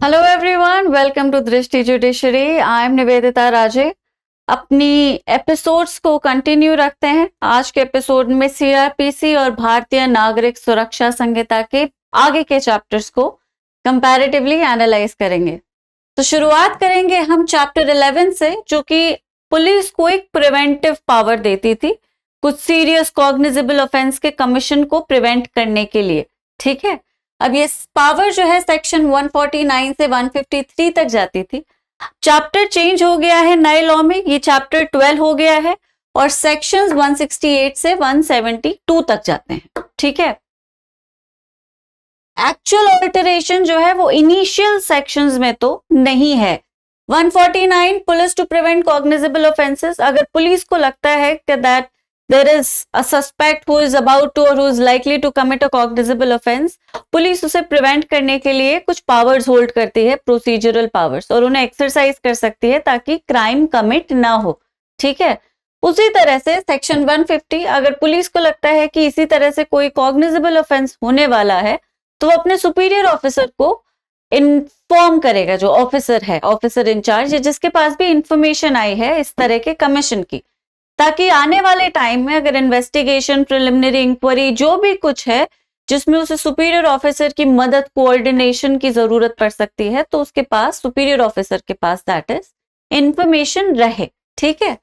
Hello everyone, welcome to दृष्टि judiciary. I am Nivedita राजे। अपनी episodes को कंटिन्यू रखते हैं। आज के एपिसोड में सीआरपीसी और भारतीय नागरिक सुरक्षा संहिता के आगे के चैप्टर्स को कंपैरेटिवली एनालाइज करेंगे। तो शुरुआत करेंगे हम चैप्टर 11 से, जो कि पुलिस को एक प्रिवेंटिव पावर देती थी कुछ सीरियस कॉग्निजेबल ऑफेंस के कमीशन को प्रिवेंट करने के लिए। ठीक है, अब ये पावर जो है सेक्शन 149 से 153 तक जाती थी। चैप्टर चेंज हो गया है नए लॉ में, ये चैप्टर 12 हो गया है और सेक्शंस 168 से 172 तक जाते हैं। ठीक है, एक्चुअल ऑल्टरेशन जो है वो इनिशियल सेक्शंस में तो नहीं है। 149 police to prevent cognizable offences, अगर पुलिस को लगता है कि that there is a suspect who is about to or who is likely to commit a cognizable offense, police उसे प्रिवेंट करने के लिए कुछ पावर्स होल्ड करती है, प्रोसीजरल पावर्स, और उन्हें एक्सरसाइज कर सकती है ताकि क्राइम कमिट ना हो। ठीक है, उसी तरह से सेक्शन 150, अगर पुलिस को लगता है कि इसी तरह से कोई कॉग्निजेबल ऑफेंस होने वाला है तो वो अपने सुपीरियर ऑफिसर को इन्फॉर्म करेगा, जो ऑफिसर है, ऑफिसर इंचार्ज, जिसके पास भी इंफॉर्मेशन आई है इस तरह के कमीशन की, ताकि आने वाले टाइम में अगर इन्वेस्टिगेशन, प्रिलिमिनरी इंक्वायरी, जो भी कुछ है जिसमें उसे सुपीरियर ऑफिसर की मदद, कोऑर्डिनेशन की जरूरत पड़ सकती है, तो उसके पास, सुपीरियर ऑफिसर के पास, दैट इज इंफॉर्मेशन रहे। ठीक है,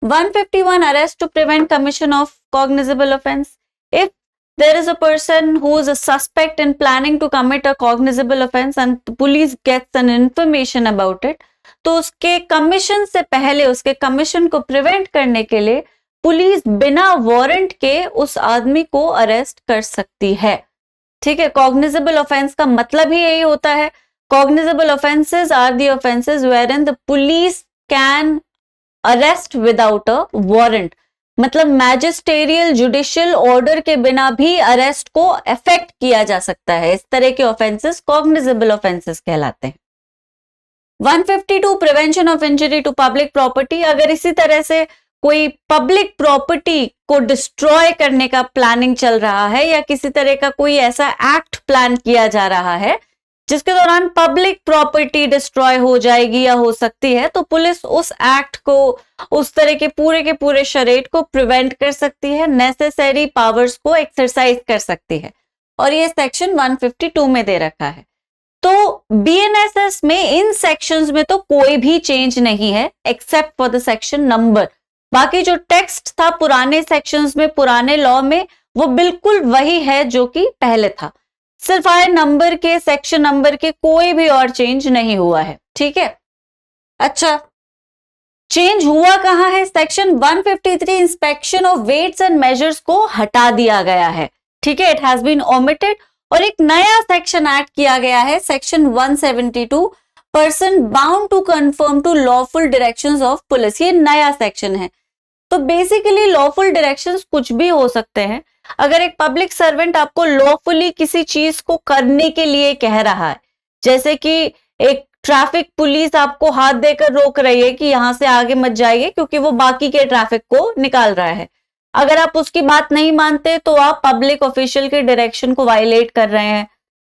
151 arrest to prevent commission of cognizable offence. If there is a person who is a suspect in planning to commit a cognizable offense and the police gets an information about it, तो उसके commission से पहले, उसके commission को prevent करने के लिए police बिना वारंट के उस आदमी को अरेस्ट कर सकती है। ठीक है, कॉग्निजेबल ऑफेंस का मतलब ही यही होता है। Cognizable offences are the offences wherein the police can arrest without a warrant, मतलब मैजिस्टेरियल जुडिशियल ऑर्डर के बिना भी अरेस्ट को इफेक्ट किया जा सकता है। इस तरह के ऑफेंसेस कॉग्निजेबल ऑफेंसेस कहलाते हैं। 152 prevention of injury to public property, अगर इसी तरह से कोई पब्लिक प्रॉपर्टी को डिस्ट्रॉय करने का प्लानिंग चल रहा है या किसी तरह का कोई ऐसा एक्ट प्लान किया जा रहा है जिसके दौरान पब्लिक प्रॉपर्टी डिस्ट्रॉय हो जाएगी या हो सकती है, तो पुलिस उस एक्ट को, उस तरह के पूरे शरेट को प्रिवेंट कर सकती है, नेसेसरी पावर्स को एक्सरसाइज कर सकती है, और ये सेक्शन 152 में दे रखा है। तो बीएनएसएस में इन सेक्शंस में तो कोई भी चेंज नहीं है except for the section number. बाकी जो टेक्स्ट था पुराने सेक्शंस में, पुराने लॉ में, वो बिल्कुल वही है जो कि पहले था, सिर्फ आए नंबर के, सेक्शन नंबर के, कोई भी और चेंज नहीं हुआ है। ठीक है, अच्छा, चेंज हुआ कहां है? Section 153 inspection of weights and measures को हटा दिया गया है। ठीक है, इट हैज बीन ओमिटेड और एक नया सेक्शन ऐड किया गया है, section 172, person bound to conform to lawful directions of police. ये नया सेक्शन है। तो बेसिकली लॉफुल डायरेक्शंस कुछ भी हो सकते हैं। अगर एक पब्लिक सर्वेंट आपको लॉफुली किसी चीज को करने के लिए कह रहा है, जैसे कि एक ट्रैफिक पुलिस आपको हाथ देकर रोक रही है कि यहां से आगे मत जाइए क्योंकि वो बाकी के ट्रैफिक को निकाल रहा है, अगर आप उसकी बात नहीं मानते तो आप पब्लिक ऑफिशियल के डायरेक्शन को वायलेट कर रहे हैं।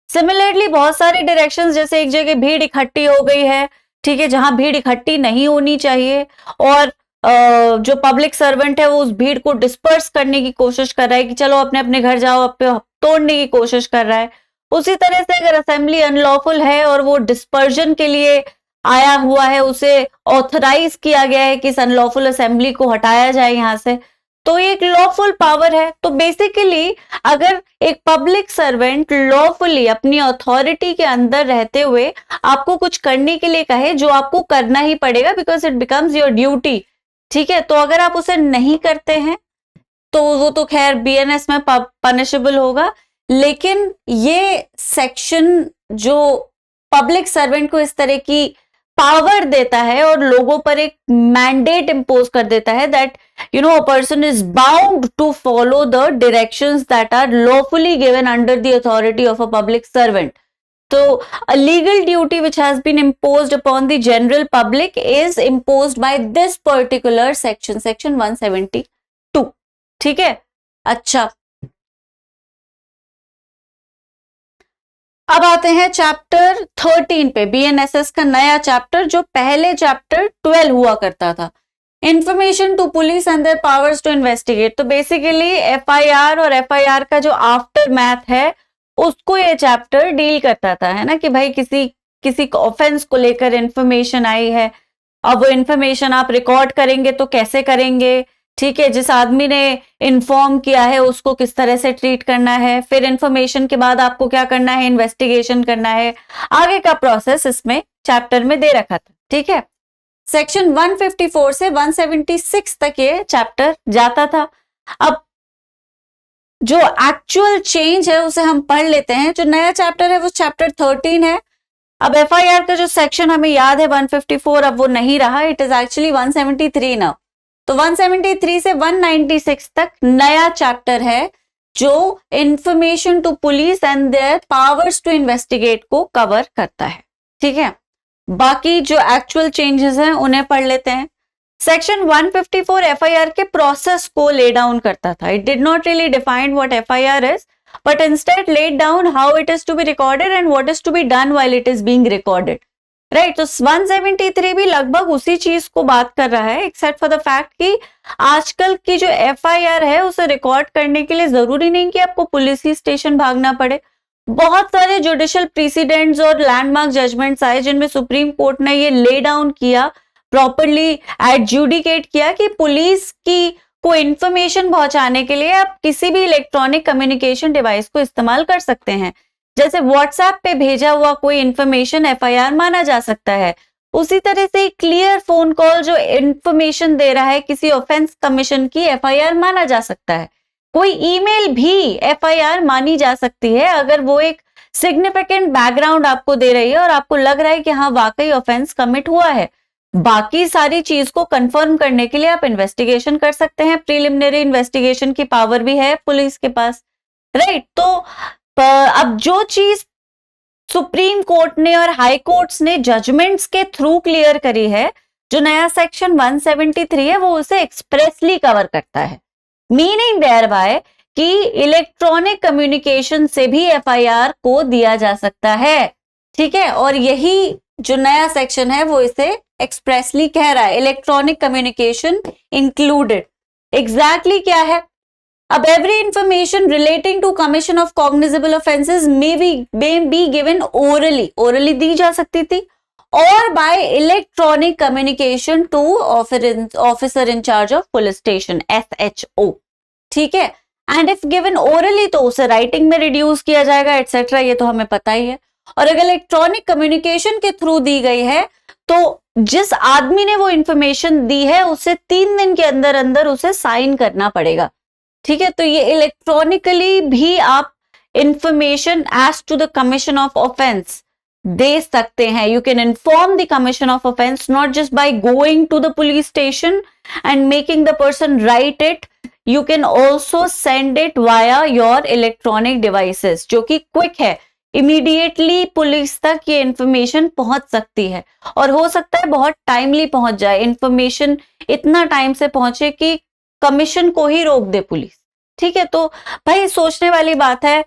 सिमिलरली बहुत सारे डायरेक्शंस, जैसे एक जगह भीड़ इकट्ठी हो गई है, ठीक है, जहां भीड़ इकट्ठी नहीं होनी चाहिए, और जो पब्लिक सर्वेंट है वो उस भीड़ को डिस्पर्स करने की कोशिश कर रहा है कि चलो अपने अपने घर जाओ, अपने तोड़ने की कोशिश कर रहा है। उसी तरह से अगर असेंबली अनलॉफुल है और वो डिस्पर्जन के लिए आया हुआ है, उसे ऑथराइज किया गया है कि इस अनलॉफुल असेंबली को हटाया जाए यहां से, तो ये एक लॉफुल पावर है। तो बेसिकली अगर एक पब्लिक सर्वेंट लॉफुली अपनी अथॉरिटी के अंदर रहते हुए आपको कुछ करने के लिए कहे, जो आपको करना ही पड़ेगा because it becomes your duty, ठीक है, तो अगर आप उसे नहीं करते हैं तो वो तो खैर बीएनएस में पनिशेबल होगा, लेकिन ये सेक्शन जो पब्लिक सर्वेंट को इस तरह की पावर देता है और लोगों पर एक मैंडेट इंपोज कर देता है that a person is bound to follow the directions that are lawfully given under the authority of a public servant. So, a legal duty which has been imposed upon the general public is imposed by this particular section, section 172. ठीक है, अच्छा, अब आते हैं chapter 13 पे, BNSS का नया chapter जो पहले चैप्टर 12 हुआ करता था, information to police and their powers to investigate. तो बेसिकली एफआईआर और एफआईआर का जो आफ्टर मैथ है उसको ये चैप्टर डील करता था, है ना, कि भाई किसी ऑफेंस को लेकर इंफॉर्मेशन आई है, अब वो इंफॉर्मेशन आप रिकॉर्ड करेंगे तो कैसे करेंगे, ठीक है, जिस आदमी ने इन्फॉर्म किया है उसको किस तरह से ट्रीट करना है, फिर इंफॉर्मेशन के बाद आपको क्या करना है, इन्वेस्टिगेशन करना है, आगे का प्रोसेस इसमें चैप्टर में दे रखा था, ठीक है। सेक्शन 154 से 176 तक ये चैप्टर जाता था। अब जो एक्चुअल चेंज है उसे हम पढ़ लेते हैं। जो नया चैप्टर है वो चैप्टर 13 है। अब एफआईआर का जो सेक्शन हमें याद है 154, अब वो नहीं रहा, इट इज एक्चुअली 173 नाउ। तो 173 से 196 तक नया चैप्टर है जो information to police and their powers to investigate को कवर करता है, ठीक है। बाकी जो एक्चुअल चेंजेस हैं उन्हें पढ़ लेते हैं। सेक्शन 154 एफआईआर के प्रोसेस को ले डाउन करता था। It did not really define what FIR is, but instead laid down how it is to be recorded and what is to be done while it is being recorded, right? तो 173 भी लगभग उसी चीज को बात कर रहा है, एक्सेप्ट फॉर द फैक्ट कि आजकल की जो एफआईआर है उसे रिकॉर्ड करने के लिए जरूरी नहीं कि आपको पुलिस ही स्टेशन भागना पड़े। बहुत सारे जुडिशियल प्रीसिडेंट्स और लैंडमार्क जजमेंट्स आए जिनमें सुप्रीम कोर्ट ने ये ले डाउन किया, प्रॉपरली एडजुडिकेट किया कि पुलिस की को इंफॉर्मेशन पहुंचाने के लिए आप किसी भी इलेक्ट्रॉनिक कम्युनिकेशन डिवाइस को इस्तेमाल कर सकते हैं। जैसे व्हाट्सएप पे भेजा हुआ कोई इंफॉर्मेशन एफआईआर माना जा सकता है, उसी तरह से क्लियर फोन कॉल जो इंफॉर्मेशन दे रहा है किसी ऑफेंस कमीशन की, एफआईआर माना जा सकता है। कोई ईमेल भी एफआईआर मानी जा सकती है अगर वो एक सिग्निफिकेंट बैकग्राउंड आपको दे रही है और आपको लग रहा है कि हाँ वाकई ऑफेंस कमिट हुआ है। बाकी सारी चीज को कंफर्म करने के लिए आप इन्वेस्टिगेशन कर सकते हैं, प्रीलिमिनरी इन्वेस्टिगेशन की पावर भी है पुलिस के पास, राइट। तो अब जो चीज सुप्रीम कोर्ट ने और हाई कोर्ट्स ने जजमेंट्स के थ्रू क्लियर करी है, जो नया सेक्शन 173 है वो उसे एक्सप्रेसली कवर करता है। मीनिंग देयर बाय कि इलेक्ट्रॉनिक कम्युनिकेशन से भी एफआईआर को दिया जा सकता है, ठीक है। और यही जो नया सेक्शन है वो इसे एक्सप्रेसली कह रहा है, इलेक्ट्रॉनिक कम्युनिकेशन इंक्लूडेड। एग्जैक्टली क्या है? अब every information relating to commission of cognizable offences may be given orally दी जा सकती थी, और by electronic communication to officer in charge of police station, SHO, ठीक है। एंड इफ गिवन ओरली तो उसे राइटिंग में रिड्यूस किया जाएगा, एटसेट्रा, ये तो हमें पता ही है। और अगर इलेक्ट्रॉनिक कम्युनिकेशन के थ्रू दी गई है तो जिस आदमी ने वो इंफॉर्मेशन दी है उसे 3 दिन के अंदर अंदर उसे साइन करना पड़ेगा, ठीक है। तो ये इलेक्ट्रॉनिकली भी आप information as to the commission of offence दे सकते हैं। You can inform the commission of offence not just by going to the police station and making the person write it, you can also send it via your electronic devices, जो कि quick है, immediately police तक ये information पहुंच सकती है, और हो सकता है बहुत टाइमली पहुंच जाए, इंफॉर्मेशन इतना टाइम से पहुंचे कि कमीशन को ही रोक दे पुलिस, ठीक है। तो भाई सोचने वाली बात है।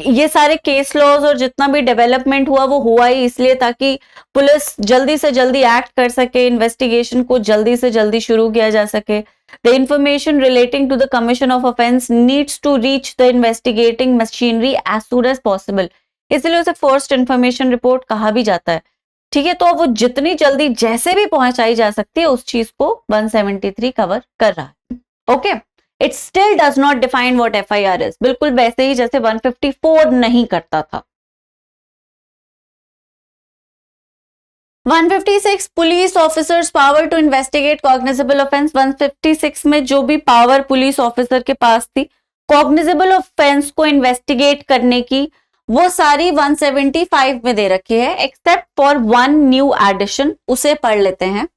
ये सारे केस लॉज और जितना भी डेवलपमेंट हुआ वो हुआ ही इसलिए ताकि पुलिस जल्दी से जल्दी एक्ट कर सके, इन्वेस्टिगेशन को जल्दी से जल्दी शुरू किया जा सके। The information relating to the commission of offense needs to reach the investigating machinery as soon as possible. इसलिए उसे फर्स्ट इंफॉर्मेशन रिपोर्ट कहा भी जाता है, ठीक है। तो वो जितनी जल्दी जैसे भी पहुंचाई जा सकती है उस चीज को 173 कवर कर रहा है, okay. It still does not define what FIR is, बिल्कुल वैसे ही जैसे 154 नहीं करता था। 156 police officers power to investigate cognizable offence. 156 में जो भी पावर पुलिस ऑफिसर के पास थी कॉग्निजेबल ऑफेंस को इन्वेस्टिगेट करने की, वो सारी 175 में दे रखी है, except for one new addition, उसे पढ़ लेते हैं।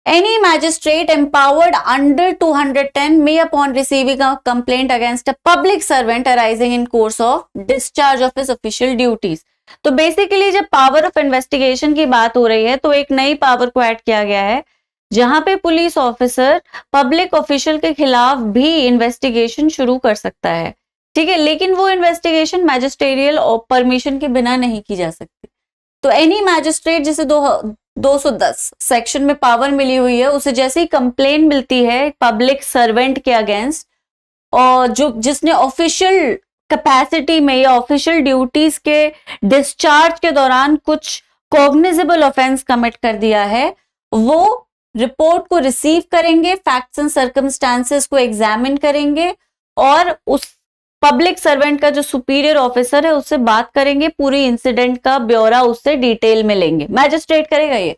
Any magistrate empowered under 210 may, upon receiving a complaint against a public servant arising in course of discharge of his official duties. तो बेसिकली जब पावर ऑफ इन्वेस्टिगेशन की बात हो रही है तो एक नई पावर को ऐड किया गया है जहां पे पुलिस ऑफिसर पब्लिक ऑफिशियल के खिलाफ भी इन्वेस्टिगेशन शुरू कर सकता है, ठीक है, लेकिन वो इन्वेस्टिगेशन मैजिस्ट्रेरियल और परमिशन के बिना नहीं की जा सकती। तो एनी मैजिस्ट्रेट जिसे 210 सेक्शन में पावर मिली हुई है, उसे जैसे ही कंप्लेन मिलती है पब्लिक सर्वेंट के अगेंस्ट, और जो जिसने ऑफिशियल कैपेसिटी में या ऑफिशियल ड्यूटीज के डिस्चार्ज के दौरान कुछ कॉग्निजेबल ऑफेंस कमिट कर दिया है, वो रिपोर्ट को रिसीव करेंगे, फैक्ट्स एंड सर्कमस्टांसेस को एग्जामिन करेंगे और उस पब्लिक सर्वेंट का जो सुपीरियर ऑफिसर है उससे बात करेंगे, पूरी इंसिडेंट का ब्यौरा उससे डिटेल में लेंगे। मैजिस्ट्रेट करेगा ये।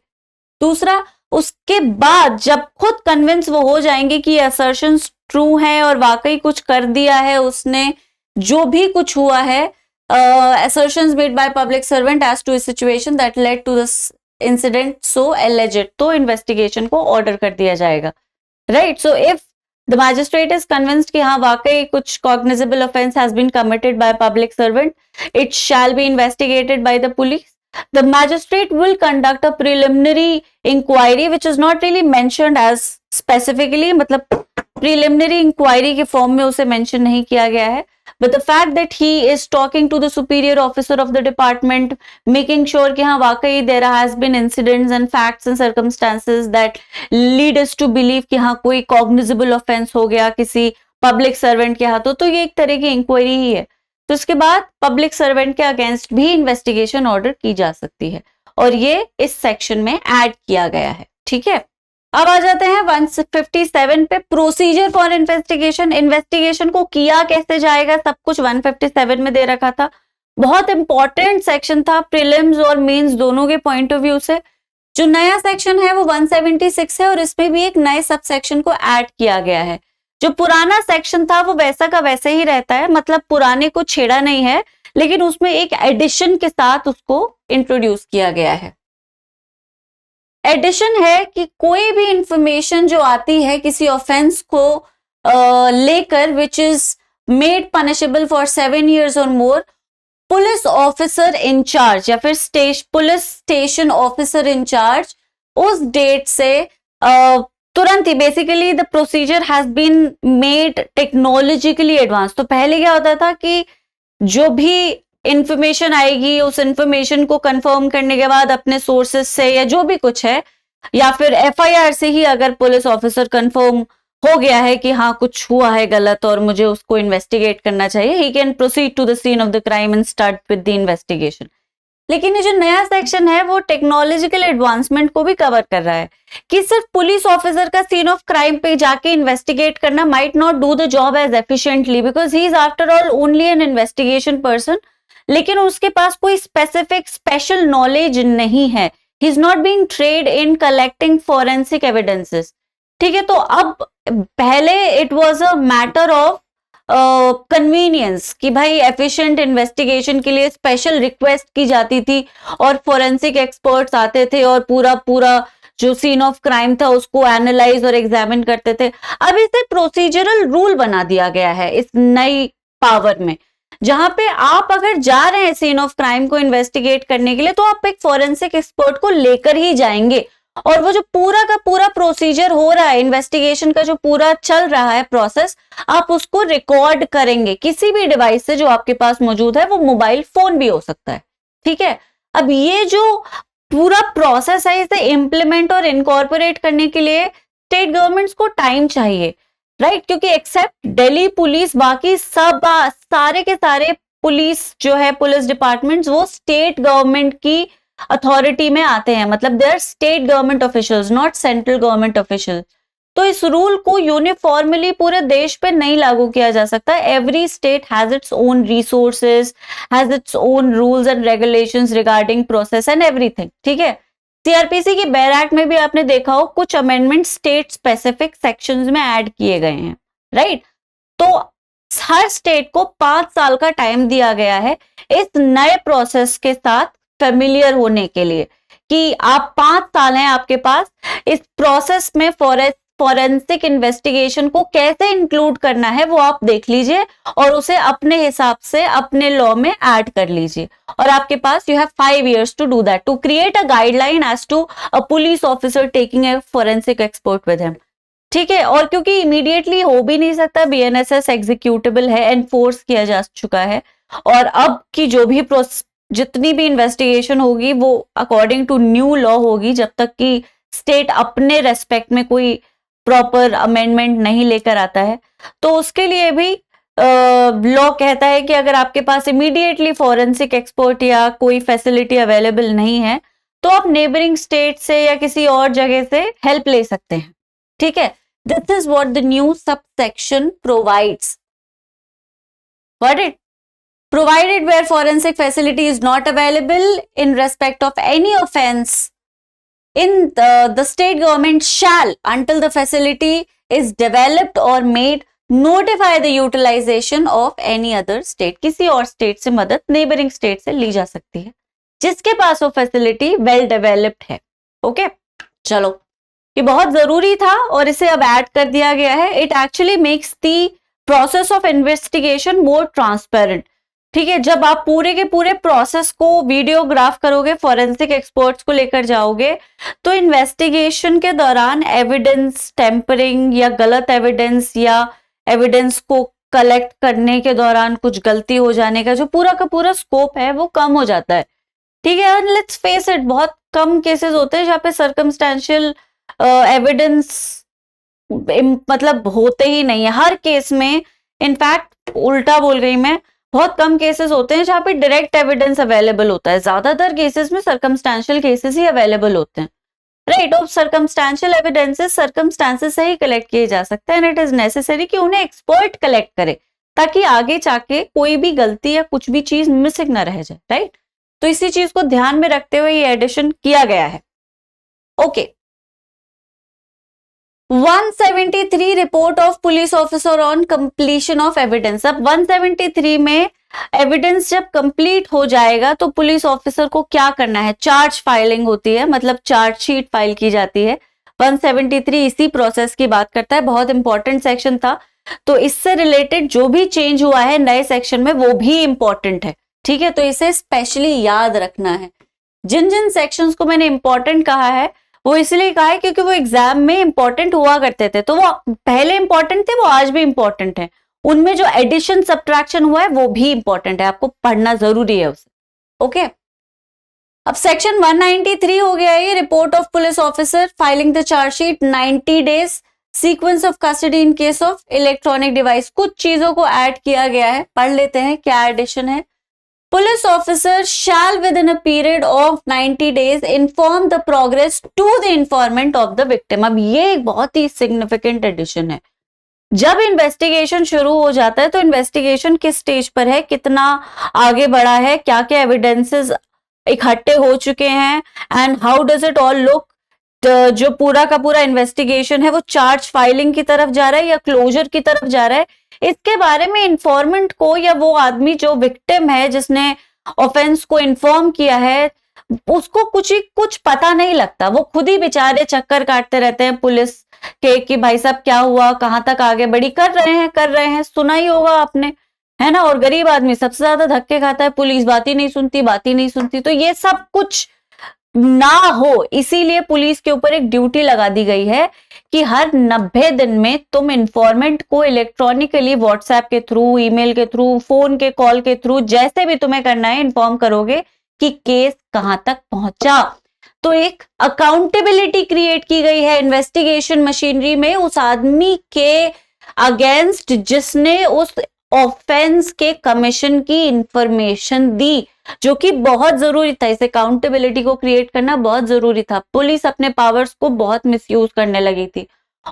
दूसरा, उसके बाद जब खुद कन्विंस वो हो जाएंगे कि असर्शंस ट्रू है और वाकई कुछ कर दिया है उसने, जो भी कुछ हुआ है, assertions made by public servant as to a situation that led to this incident so alleged, तो इन्वेस्टिगेशन को ऑर्डर कर दिया जाएगा। Right, so if the magistrate is convinced कि हाँ वाकई कुछ cognizable offence has been committed by public servant, it shall be investigated by the police. The magistrate will conduct a preliminary inquiry which is not really mentioned as specifically, मतलब preliminary inquiry के form में उसे mention नहीं किया गया है, but the fact that he is talking to the superior officer of the department, making sure कि हाँ वाकई there has been incidents and facts and circumstances that lead us to believe कि हाँ कोई cognizable offense हो गया किसी public servant के हाथों, तो ये एक तरह की इंक्वायरी ही है। तो इसके बाद पब्लिक सर्वेंट के अगेंस्ट भी इन्वेस्टिगेशन ऑर्डर की जा सकती है और ये इस सेक्शन में ऐड किया गया है। ठीक है, अब आ जाते हैं 157 पे, प्रोसीजर फॉर इन्वेस्टिगेशन। इन्वेस्टिगेशन को किया कैसे जाएगा, सब कुछ 157 में दे रखा था। बहुत इंपॉर्टेंट सेक्शन था प्रीलिम्स और मेंस दोनों के पॉइंट ऑफ व्यू से। जो नया सेक्शन है वो 176 है और इसमें भी एक नए सब सेक्शन को ऐड किया गया है। जो पुराना सेक्शन था वो वैसा का वैसे ही रहता है, मतलब पुराने को छेड़ा नहीं है, लेकिन उसमें एक एडिशन के साथ उसको इंट्रोड्यूस किया गया है। एडिशन है कि कोई भी इंफॉर्मेशन जो आती है किसी ऑफेंस को लेकर which is made punishable for 7 years और मोर, पुलिस ऑफिसर इंचार्ज या फिर पुलिस स्टेशन ऑफिसर इंचार्ज उस डेट से तुरंत ही, basically the procedure has been made technologically advance. तो पहले क्या होता था कि जो भी इंफॉर्मेशन आएगी उस इंफॉर्मेशन को कंफर्म करने के बाद अपने सोर्सेस से या जो भी कुछ है, या फिर एफआईआर से ही अगर पुलिस ऑफिसर कंफर्म हो गया है कि हाँ कुछ हुआ है गलत और मुझे उसको इन्वेस्टिगेट करना चाहिए, he can proceed to the scene of the crime and start with the investigation. लेकिन ये जो नया सेक्शन है वो टेक्नोलॉजिकल एडवांसमेंट को भी कवर कर रहा है कि सिर्फ पुलिस ऑफिसर का सीन ऑफ क्राइम पे जाके इन्वेस्टिगेट करना might not do the job as efficiently because he is after all only an investigation person, लेकिन उसके पास कोई स्पेसिफिक स्पेशल नॉलेज नहीं है। He is not being trained in collecting forensic evidences. ठीक है, तो अब पहले it was a matter of convenience कि भाई एफिशिएंट इन्वेस्टिगेशन के लिए स्पेशल रिक्वेस्ट की जाती थी और फोरेंसिक एक्सपर्ट्स आते थे और पूरा जो सीन ऑफ क्राइम था उसको एनालाइज और एग्जामिन करते थे। अब इसे प्रोसीजरल रूल बना दिया गया है इस नई पावर में, जहां पे आप अगर जा रहे हैं सीन ऑफ क्राइम को इन्वेस्टिगेट करने के लिए तो आप एक फोरेंसिक एक्सपर्ट को लेकर ही जाएंगे और वो जो पूरा का पूरा प्रोसीजर हो रहा है, इन्वेस्टिगेशन का जो पूरा चल रहा है प्रोसेस, आप उसको रिकॉर्ड करेंगे किसी भी डिवाइस से जो आपके पास मौजूद है, वो मोबाइल फोन भी हो सकता है। ठीक है, अब ये जो पूरा प्रोसेस है इसे इंप्लीमेंट और इनकॉर्पोरेट करने के लिए स्टेट गवर्नमेंट्स को टाइम चाहिए, राइट? क्योंकि एक्सेप्ट दिल्ली पुलिस, बाकी सब सारे के सारे पुलिस जो है, पुलिस डिपार्टमेंट्स, वो स्टेट गवर्नमेंट की अथॉरिटी में आते हैं, मतलब they are state government officials, not central government official. तो इस रूल को यूनिफॉर्मली पूरे देश पे नहीं लागू किया जा सकता। Every state has its own resources, has its own rules and regulations regarding process and everything. ठीक है, सीआरपीसी की बैरक में भी आपने देखा हो कुछ अमेंडमेंट स्टेट स्पेसिफिक सेक्शंस में ऐड किए गए हैं, राइट? तो हर स्टेट को 5 साल का टाइम दिया गया है इस नए प्रोसेस के साथ फेमिलियर होने के लिए, कि आप 5 साल हैं आपके पास इस प्रोसेस में फॉरेंसिक इन्वेस्टिगेशन को कैसे इंक्लूड करना है वो आप देख लीजिए और उसे अपने हिसाब से अपने लॉ में ऐड कर लीजिए। और आपके पास you have 5 years to do that, to create a guideline as to a police officer taking a forensic expert with him. ठीक है, और क्योंकि इमीडिएटली हो भी नहीं सकता, बीएनएसएस एग्जीक्यूटेबल है, एनफोर्स किया जा चुका है, और अब की जो भी जितनी भी इन्वेस्टिगेशन होगी वो अकॉर्डिंग टू न्यू लॉ होगी, जब तक कि स्टेट अपने रेस्पेक्ट में कोई प्रॉपर अमेंडमेंट नहीं लेकर आता है। तो उसके लिए भी लॉ कहता है कि अगर आपके पास इमीडिएटली फॉरेंसिक एक्सपर्ट या कोई फैसिलिटी अवेलेबल नहीं है तो आप नेबरिंग स्टेट से या किसी और जगह से हेल्प ले सकते हैं। ठीक है, this is what the new subsection provides. Got it? Provided where forensic facility is not available in respect of any offense, in the state government shall, until the facility is developed or made, notify the utilization of any other state. किसी और state से मदद neighbouring state से ली जा सकती है जिसके पास वो फैसिलिटी वेल डेवलप्ड है। ओके, चलो, ये बहुत जरूरी था और इसे अब ऐड कर दिया गया है। It actually makes the process of investigation more transparent. ठीक है, जब आप पूरे के पूरे प्रोसेस को वीडियोग्राफ करोगे, फॉरेंसिक एक्सपर्ट्स को लेकर जाओगे, तो इन्वेस्टिगेशन के दौरान एविडेंस टेम्परिंग या गलत एविडेंस या एविडेंस को कलेक्ट करने के दौरान कुछ गलती हो जाने का जो पूरा का पूरा स्कोप है वो कम हो जाता है। ठीक है, लेट्स फेस इट, बहुत कम केसेस होते हैं जहाँ पे सर्कमस्टेंशियल एविडेंस मतलब होते ही नहीं है हर केस में। इनफैक्ट उल्टा बोल गई मैं, बहुत कम केसेस होते हैं जहाँ पे डायरेक्ट एविडेंस अवेलेबल होता है। ज्यादातर केसेस में सर्कमस्टेंशियल केसेस ही अवेलेबल होते हैं, राइट। और सर्कमस्टेंशियल एविडेंसेस सर्कमस्टेंसेस से ही कलेक्ट किए जा सकते हैं, एंड इट इज नेसेसरी कि उन्हें एक्सपर्ट कलेक्ट करे ताकि आगे जाके कोई भी गलती या कुछ भी चीज मिसिंग ना रह जाए, राइट। तो इसी चीज को ध्यान में रखते हुए ये एडिशन किया गया है। Okay, 173 report of police officer on completion of evidence. अब 173 में एविडेंस जब कंप्लीट हो जाएगा तो पुलिस ऑफिसर को क्या करना है, चार्ज फाइलिंग होती है, मतलब चार्जशीट फाइल की जाती है। 173 इसी प्रोसेस की बात करता है, बहुत इंपॉर्टेंट सेक्शन था, तो इससे रिलेटेड जो भी चेंज हुआ है नए सेक्शन में वो भी इंपॉर्टेंट है। ठीक है, तो इसे स्पेशली याद रखना है। जिन जिन सेक्शंस को मैंने इंपॉर्टेंट कहा है वो इसलिए कहा है क्योंकि वो एग्जाम में इंपॉर्टेंट हुआ करते थे, तो वो पहले इंपॉर्टेंट थे, वो आज भी इंपॉर्टेंट है। उनमें जो एडिशन सब्ट्रैक्शन हुआ है वो भी इंपॉर्टेंट है, आपको पढ़ना जरूरी है उसे। ओके, अब सेक्शन 193 हो गया ये, report of police officer filing the chargesheet 90 days, sequence of custody in case of electronic device. कुछ चीजों को ऐड किया गया है, पढ़ लेते हैं क्या एडिशन है। Police officer shall within a period of 90 days inform the progress to the informant of the victim। अब ये एक बहुत ही सिग्निफिकेंट एडिशन है। जब इन्वेस्टिगेशन शुरू हो जाता है तो इन्वेस्टिगेशन किस स्टेज पर है, कितना आगे बढ़ा है, क्या क्या एविडेंसेस इकट्ठे हो चुके हैं, and how does it all look. जो पूरा का पूरा इन्वेस्टिगेशन है वो चार्ज फाइलिंग की तरफ जा रहा है या क्लोजर की तरफ जा रहा है, इसके बारे में इंफॉर्मेंट को या वो आदमी जो विक्टिम है जिसने ऑफेंस को इन्फॉर्म किया है उसको कुछ पता नहीं लगता। वो खुद ही बेचारे चक्कर काटते रहते हैं पुलिस के कि भाई साहब क्या हुआ, कहां तक आगे बढ़ी, कर रहे हैं, सुना ही होगा आपने, है ना। और गरीब आदमी सबसे ज्यादा धक्के खाता है, पुलिस बात ही नहीं सुनती। तो ये सब कुछ ना हो इसीलिए पुलिस के ऊपर एक ड्यूटी लगा दी गई है कि हर 90 दिन में तुम इन्फॉर्मेंट को इलेक्ट्रॉनिकली व्हाट्सएप के थ्रू, ईमेल के थ्रू, फोन के कॉल के थ्रू, जैसे भी तुम्हें करना है इन्फॉर्म करोगे कि केस कहां तक पहुंचा। तो एक अकाउंटेबिलिटी क्रिएट की गई है इन्वेस्टिगेशन मशीनरी में उस आदमी के अगेंस्ट जिसने उस ऑफेंस के कमीशन की इंफॉर्मेशन दी, जो कि बहुत जरूरी था। इस अकाउंटेबिलिटी को क्रिएट करना बहुत जरूरी था। पुलिस अपने पावर्स को बहुत मिसयूज करने लगी थी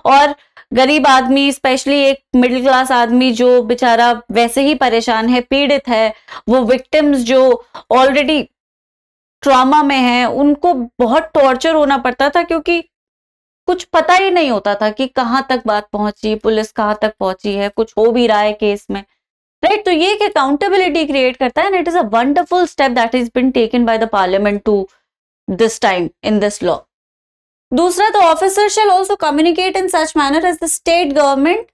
और गरीब आदमी, स्पेशली एक मिडिल क्लास आदमी जो बेचारा वैसे ही परेशान है, पीड़ित है, वो विक्टिम्स जो ऑलरेडी ट्रॉमा में हैं, उनको बहुत टॉर्चर होना पड़ता था क्योंकि कुछ पता ही नहीं होता था कि कहां तक बात पहुंची, पुलिस कहां तक पहुंची है, कुछ हो भी रहा है केस में, राइट। तो ये एक अकाउंटेबिलिटी क्रिएट करता है, and it is a wonderful step that is been taken by the parliament to this time in this law. दूसरा, तो officer shall also communicate in such manner as the state government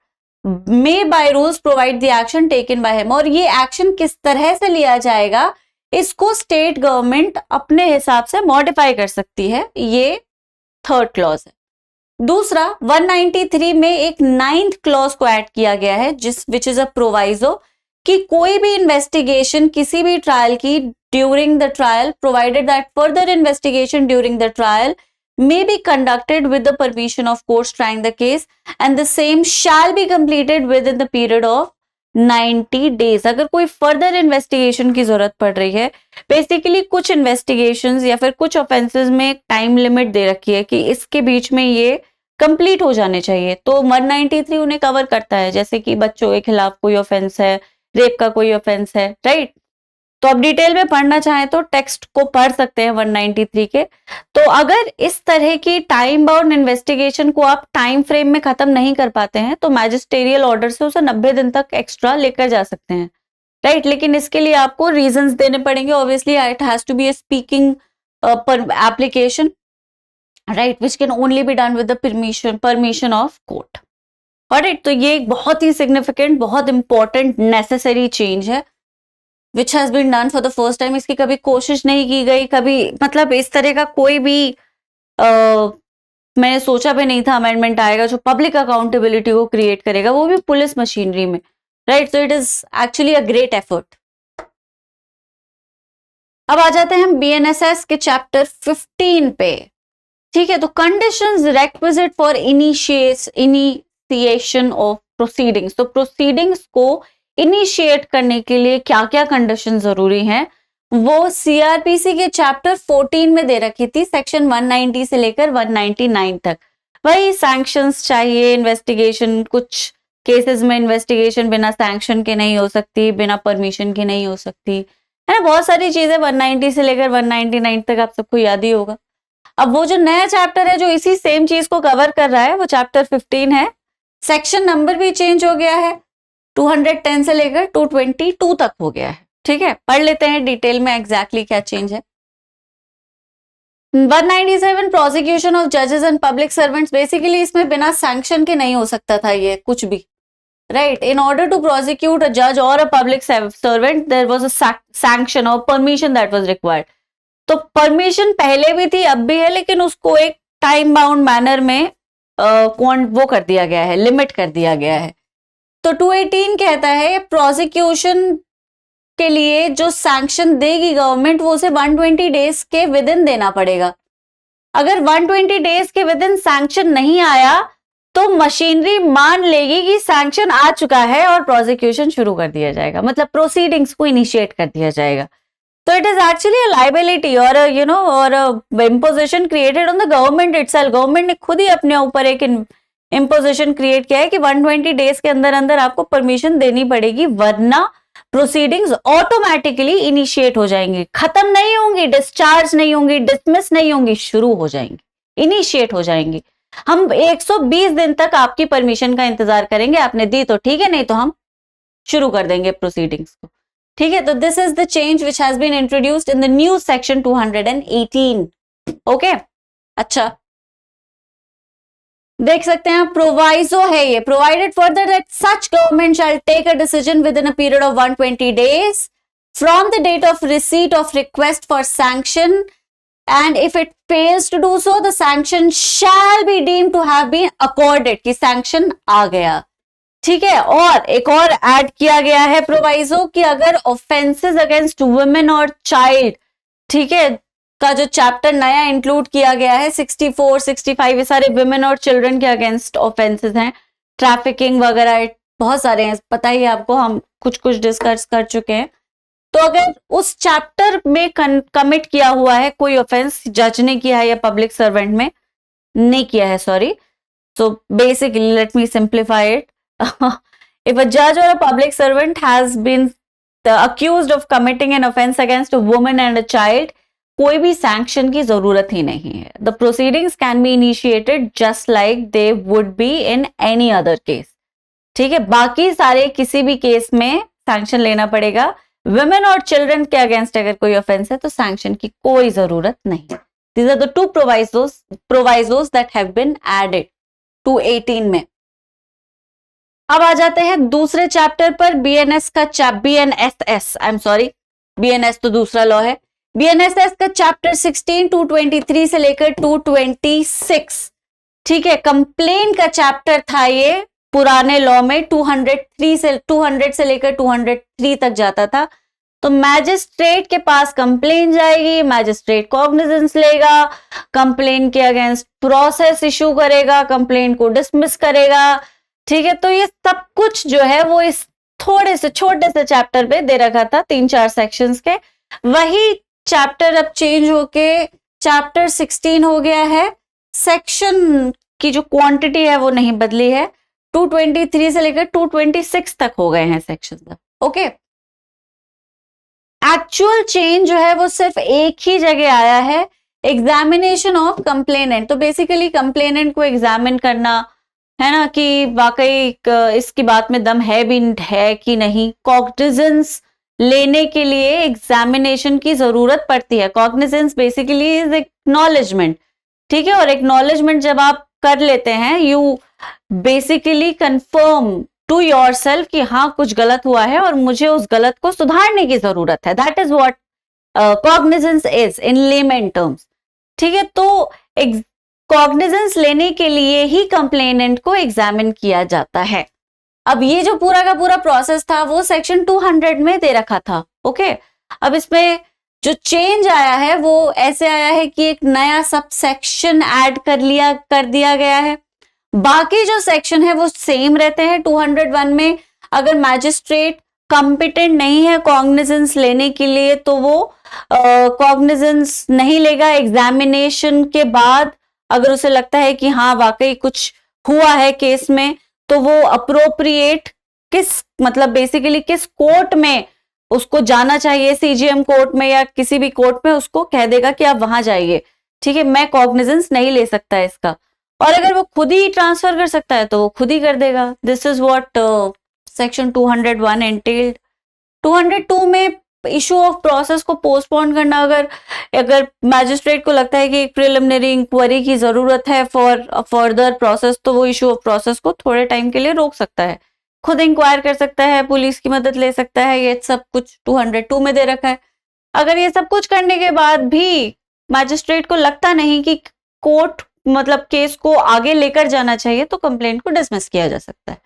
may by rules provide the action taken by him. और ये action किस तरह से लिया जाएगा इसको स्टेट गवर्नमेंट अपने हिसाब से मॉडिफाई कर सकती है, ये थर्ड क्लॉज है। दूसरा 193 में एक 9th क्लॉज को ऐड किया गया है विच इज अ प्रोवाइजो कि कोई भी इन्वेस्टिगेशन किसी भी ट्रायल की during the trial provided that further investigation during the trial may be conducted with the permission of courts trying the case and the same shall be completed within the period of 90 days. अगर कोई further investigation की जरूरत पड़ रही है, basically कुछ investigations या फिर कुछ ऑफेंसेस में एक टाइम लिमिट दे रखी है कि इसके बीच में ये कंप्लीट हो जाने चाहिए, तो 193 उन्हें कवर करता है, जैसे कि बच्चों के खिलाफ कोई ऑफेंस है, रेप का कोई ऑफेंस है, राइट। तो अब डिटेल में पढ़ना चाहें तो टेक्स्ट को पढ़ सकते हैं 193 के। तो अगर इस तरह की टाइम बाउंड इन्वेस्टिगेशन को आप टाइम फ्रेम में खत्म नहीं कर पाते हैं तो मैजिस्टेरियल ऑर्डर से उसे 90 दिन तक एक्स्ट्रा लेकर जा सकते हैं, राइट। लेकिन इसके लिए आपको रीजंस देने पड़ेंगे, obviously it has to be a speaking application, right, which can only be done with the permission of court. Alright, तो ये एक बहुत ही सिग्निफिकेंट, बहुत इंपॉर्टेंट, नेसेसरी चेंज है which has been done for the first time. इसकी कभी कोशिश नहीं की गई, कभी मतलब इस तरह का कोई भी मैंने सोचा भी नहीं था अमेंडमेंट आएगा जो पब्लिक अकाउंटेबिलिटी को क्रिएट करेगा, वो भी पुलिस मशीनरी में, right. So it is actually a great effort. अब आ जाते हैं हम BNSS के चैप्टर 15 पे, ठीक है। तो conditions requisite for initiation of proceedings, तो प्रोसीडिंग्स को इनिशिएट करने के लिए क्या क्या कंडीशन जरूरी हैं वो CRPC के चैप्टर 14 में दे रखी थी, सेक्शन 190 से लेकर 199 तक। वही सैंक्शंस चाहिए, इन्वेस्टिगेशन, कुछ केसेस में इन्वेस्टिगेशन बिना सैंक्शन के नहीं हो सकती, बिना परमिशन की नहीं हो सकती, है ना, बहुत सारी चीजें 190 से लेकर 199 तक आप सबको याद ही होगा। अब वो जो नया चैप्टर है जो इसी सेम चीज को कवर कर रहा है वो चैप्टर 15 है। सेक्शन नंबर भी चेंज हो गया है, 210 से लेकर 222 तक हो गया है, ठीक है। पढ़ लेते हैं डिटेल में एग्जैक्टली क्या चेंज है। 197 प्रोसिक्यूशन ऑफ जजेस एंड पब्लिक सर्वेंट्स, बेसिकली इसमें बिना सैंक्शन के नहीं हो सकता था ये कुछ भी, right. In order to prosecute a जज और a public servant there was a sanction और परमिशन दैट वाज रिक्वायर्ड। तो परमिशन पहले भी थी, अब भी है, लेकिन उसको एक टाइम बाउंड मैनर में वो कर दिया गया है, लिमिट कर दिया गया है। तो 218 कहता है प्रोसिक्यूशन के लिए जो सैंक्शन देगी गवर्नमेंट वो उसे 120 डेज के विद इन देना पड़ेगा। अगर 120 डेज के विद इन सैंक्शन नहीं आया तो मशीनरी मान लेगी कि सैंक्शन आ चुका है और प्रोसिक्यूशन शुरू कर दिया जाएगा, मतलब प्रोसीडिंग्स को इनिशिएट कर दिया जाएगा। तो it is actually a liability और यू नो और imposition created on the government itself. Government ने खुद ही अपने ऊपर एक इम्पोजिशन क्रिएट किया है कि 120 डेज के अंदर अंदर आपको परमिशन देनी पड़ेगी, वरना प्रोसीडिंग्स ऑटोमेटिकली इनिशिएट हो जाएंगी, खत्म नहीं होंगी, डिस्चार्ज नहीं होंगी, डिसमिस नहीं होंगी, शुरू हो जाएंगी, इनिशिएट हो जाएंगी। हम 120 दिन तक आपकी परमिशन का इंतजार करेंगे, आपने दी तो ठीक है, नहीं तो हम शुरू कर देंगे प्रोसीडिंग्स को, ठीक है। तो this is the change which has been introduced in the new section 218। Okay, अच्छा देख सकते हैं प्रोवाइजो है ये, provided further that such government shall take a decision with in a period of 120 days from the date of receipt of request for sanction and if it fails to do so the sanction shall be deemed to have been accorded, कि sanction आ गया, ठीक है। और एक और add किया गया है प्रोवाइजो कि अगर ऑफेंसेस अगेंस्ट वुमेन और चाइल्ड, ठीक है, का जो चैप्टर नया इंक्लूड किया गया है 64, 65, ये सारे वुमेन और चिल्ड्रन के अगेंस्ट ऑफेंसेस हैं, ट्रैफिकिंग वगैरह बहुत सारे हैं, पता ही आपको, हम कुछ कुछ डिस्कस कर चुके हैं। तो अगर उस चैप्टर में कमिट किया हुआ है कोई ऑफेंस, जज ने किया है या पब्लिक सर्वेंट में नहीं किया है, sorry, so basically let me simplify it. if a judge or a public servant has been accused of committing an offense against a woman and a child, कोई भी सैंक्शन की जरूरत ही नहीं है। The proceedings can be initiated just like they would be in any other case, ठीक है। बाकी सारे किसी भी केस में सैंक्शन लेना पड़ेगा, वुमेन और चिल्ड्रन के अगेंस्ट अगर कोई ऑफेंस है तो सैंक्शन की कोई जरूरत नहीं। These are the two provisos that have been added 218 में। अब आ जाते हैं दूसरे चैप्टर पर, BNS तो दूसरा लॉ है। BNSS का चैप्टर 16 223 से लेकर 226 ठीक है, कंप्लेन का चैप्टर था ये पुराने लॉ में, 200 से लेकर 203 तक जाता था। तो मैजिस्ट्रेट के पास कंप्लेन जाएगी, मैजिस्ट्रेट कॉग्निजेंस लेगा, कंप्लेन के अगेंस्ट प्रोसेस इशू करेगा, कंप्लेन को डिसमिस करेगा। ठीक है, तो ये सब कुछ जो है वो इस थोड़े से छोटे से चैप्टर पे दे रखा था, 3-4 सेक्शंस के। वही चैप्टर अब चेंज होके चैप्टर 16 हो गया है। सेक्शन की जो क्वांटिटी है वो नहीं बदली है, 223 से लेकर 226 तक हो गए हैं सेक्शन। ओके, एक्चुअल चेंज जो है वो सिर्फ एक ही जगह आया है, एग्जामिनेशन ऑफ कंप्लेनेंट। तो बेसिकली कंप्लेनेंट को एग्जामिन करना है ना, कि वाकई इसकी बात में दम है भी है कि नहीं। कॉग्निजेंस लेने के लिए एग्जामिनेशन की जरूरत पड़ती है। कॉग्निजेंस बेसिकली इज एक्नॉलेजमेंट, ठीक है, और एक्नॉलेजमेंट जब आप कर लेते हैं, you basically confirm to yourself कि हाँ कुछ गलत हुआ है और मुझे उस गलत को सुधारने की जरूरत है। That is what cognizance is in lemon terms. ठीक है, तो कॉग्निजेंस लेने के लिए ही कंप्लेनेंट को एग्जामिन किया जाता है। अब ये जो पूरा का पूरा प्रोसेस था वो सेक्शन 200 में दे रखा था। ओके, अब इसमें जो चेंज आया है वो ऐसे आया है कि एक नया सब सेक्शन ऐड कर दिया गया है। बाकी जो सेक्शन है वो सेम रहते हैं। 201 में अगर मैजिस्ट्रेट कॉम्पिटेंट नहीं है कॉग्निजेंस लेने के लिए तो वो कॉग्निजेंस नहीं लेगा। एग्जामिनेशन के बाद अगर उसे लगता है कि हाँ वाकई कुछ हुआ है केस में, तो वो अप्रोप्रिएट बेसिकली किस कोर्ट में उसको जाना चाहिए, सीजीएम कोर्ट में या किसी भी कोर्ट में, उसको कह देगा कि आप वहां जाइए। ठीक है, मैं कॉग्निजेंस नहीं ले सकता इसका। और अगर वो खुद ही ट्रांसफर कर सकता है तो वो खुद ही कर देगा। This is what section 201 entailed. 202 में इशू ऑफ प्रोसेस को पोस्टपोन करना। अगर मैजिस्ट्रेट को लगता है कि एक प्रिलिमिनरी इंक्वायरी की जरूरत है फॉर फर्दर प्रोसेस, तो वो इशू ऑफ प्रोसेस को थोड़े टाइम के लिए रोक सकता है, खुद इंक्वायर कर सकता है, पुलिस की मदद ले सकता है। ये सब कुछ 202 में दे रखा है। अगर ये सब कुछ करने के बाद भी मैजिस्ट्रेट को लगता नहीं कि कोर्ट केस को आगे लेकर जाना चाहिए, तो कंप्लेंट को डिसमिस किया जा सकता है।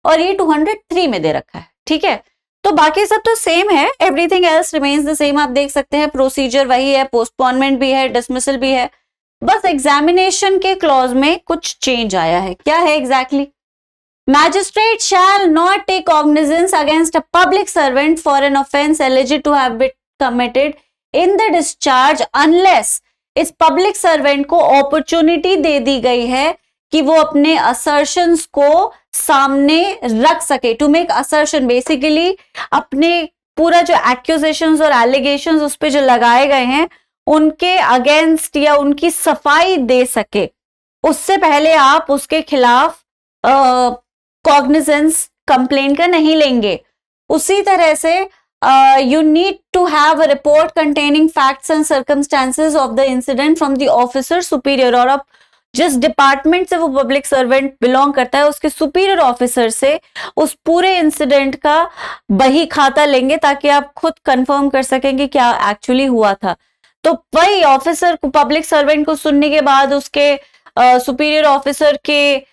और ये 203 में दे रखा है। ठीक है, तो बाकी सब तो सेम है, everything else remains the same. आप देख सकते हैं प्रोसीजर वही है, पोस्टपोनमेंट भी है, डिसमिसल भी है, बस एग्जामिनेशन के क्लॉज में कुछ चेंज आया है। क्या है exactly? Magistrate shall not take cognizance against a public servant for an offence alleged to have been committed in the discharge unless इस पब्लिक सर्वेंट को अपॉर्चुनिटी दे दी गई है कि वो अपने असर्शंस को सामने रख सके। टू मेक असर्शन बेसिकली अपने पूरा जो एक्यूजेशंस और एलिगेशंस उस पे जो लगाए गए हैं उनके अगेंस्ट या उनकी सफाई दे सके। उससे पहले आप उसके खिलाफ कॉग्निजेंस कंप्लेन का नहीं लेंगे। उसी तरह से you need to have a report containing facts and circumstances of the incident from the officer superior। और अब जिस डिपार्टमेंट से वो पब्लिक सर्वेंट बिलोंग करता है उसके सुपीरियर ऑफिसर से उस पूरे इंसिडेंट का बही खाता लेंगे ताकि आप खुद कंफर्म कर सकें कि क्या एक्चुअली हुआ था। तो वही ऑफिसर को, पब्लिक सर्वेंट को सुनने के बाद उसके सुपीरियर ऑफिसर के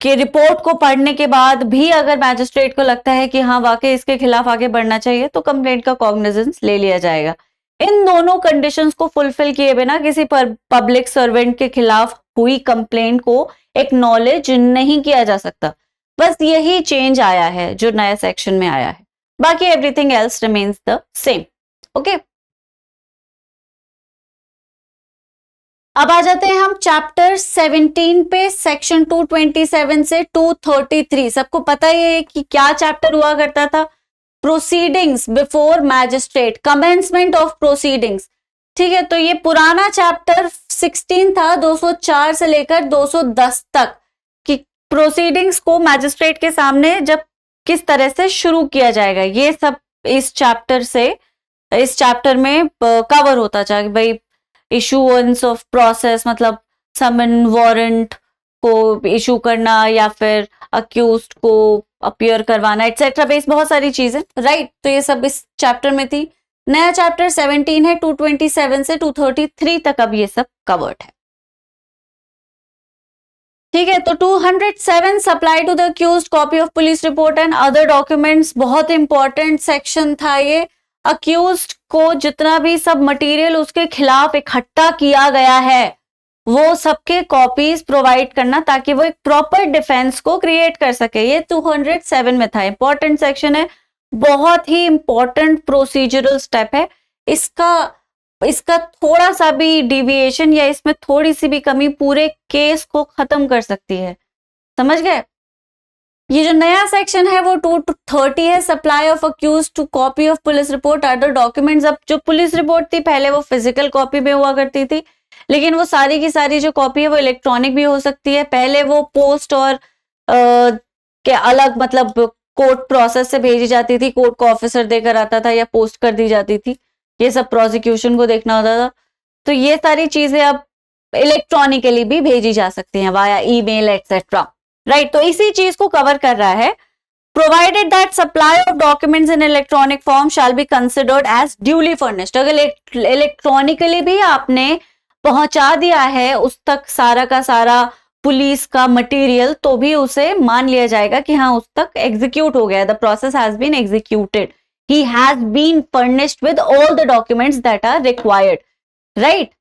रिपोर्ट को पढ़ने के बाद भी अगर मैजिस्ट्रेट को लगता है कि हाँ वाकई इसके खिलाफ आगे बढ़ना चाहिए तो कंप्लेंट का कॉग्निजेंस ले लिया जाएगा। इन दोनों कंडीशंस को फुलफिल किए बिना किसी पर पब्लिक सर्वेंट के खिलाफ हुई कंप्लेंट को एक्नॉलेज नहीं किया जा सकता। बस यही चेंज आया है जो नया सेक्शन में आया है, बाकी everything else remains the same. Okay, अब आ जाते हैं हम चैप्टर 17 पे, सेक्शन 227 से 233। सबको पता ही है कि क्या चैप्टर हुआ करता था? Proceedings before magistrate, commencement of proceedings. ठीक है, तो ये पुराना चैप्टर 16 था, 204 से लेकर 210 तक कि प्रोसीडिंग्स को मैजिस्ट्रेट के सामने जब किस तरह से शुरू किया जाएगा, ये सब इस चैप्टर में कवर होता था। भाई issuance of process summon warrant को इशू करना या फिर अक्यूज्ड को अपीयर करवाना एटसेट्रा, बेस बहुत सारी चीजें, राइट। तो ये सब इस चैप्टर में थी। नया चैप्टर 17 है, 227 से 233 तक अब ये सब कवर्ड है। ठीक है, तो 207 supply to the accused copy of police report and other documents, बहुत इंपॉर्टेंट सेक्शन था ये। अक्यूज्ड को जितना भी सब मटेरियल उसके खिलाफ इकट्ठा किया गया है वो सबके कॉपीज प्रोवाइड करना, ताकि वो एक प्रॉपर डिफेंस को क्रिएट कर सके। ये 207 में था, इंपॉर्टेंट सेक्शन है, बहुत ही इंपॉर्टेंट प्रोसीजरल स्टेप है। इसका थोड़ा सा भी डिविएशन या इसमें थोड़ी सी भी कमी पूरे केस को खत्म कर सकती है, समझ गए। ये जो नया सेक्शन है वो 230 है, supply of accused to copy of police report other documents. अब जो पुलिस रिपोर्ट थी पहले वो फिजिकल कॉपी में हुआ करती थी, लेकिन वो सारी की सारी जो कॉपी है वो इलेक्ट्रॉनिक भी हो सकती है। पहले वो पोस्ट और के अलग मतलब कोर्ट प्रोसेस से भेजी जाती थी, कोर्ट को ऑफिसर देकर आता था या पोस्ट कर दी जाती थी, ये सब प्रोसिक्यूशन को देखना होता था। तो ये सारी चीजें अब इलेक्ट्रॉनिकली भी भेजी जा सकती हैं वाया ईमेल एक्सेट्रा, राइट। तो इसी चीज को कवर कर रहा है। Provided that supply of documents in electronic form shall be considered as duly furnished. अगर इलेक्ट्रॉनिकली भी आपने पहुंचा दिया है उस तक सारा का सारा पुलिस का मटेरियल, तो भी उसे मान लिया जाएगा कि हाँ उस तक एग्जीक्यूट हो गया, the process has been executed, he has been furnished with all the documents that are required, right?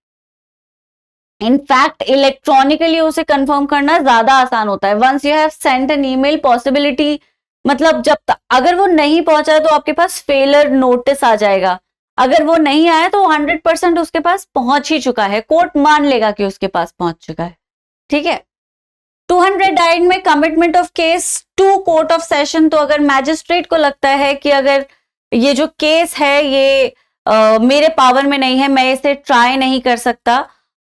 In fact, electronically उसे कंफर्म करना ज्यादा आसान होता है। once you have sent an email, possibility मतलब जब तक अगर वो नहीं पहुंचा तो आपके पास फेलर नोटिस आ जाएगा, अगर वो नहीं आया तो 100% उसके पास पहुंच ही चुका है, कोर्ट मान लेगा कि उसके पास पहुंच चुका है, ठीक है। 209 में commitment of case to court of session. तो अगर मैजिस्ट्रेट को लगता है कि अगर ये जो केस है ये मेरे पावर में नहीं है, मैं इसे ट्राई नहीं कर सकता,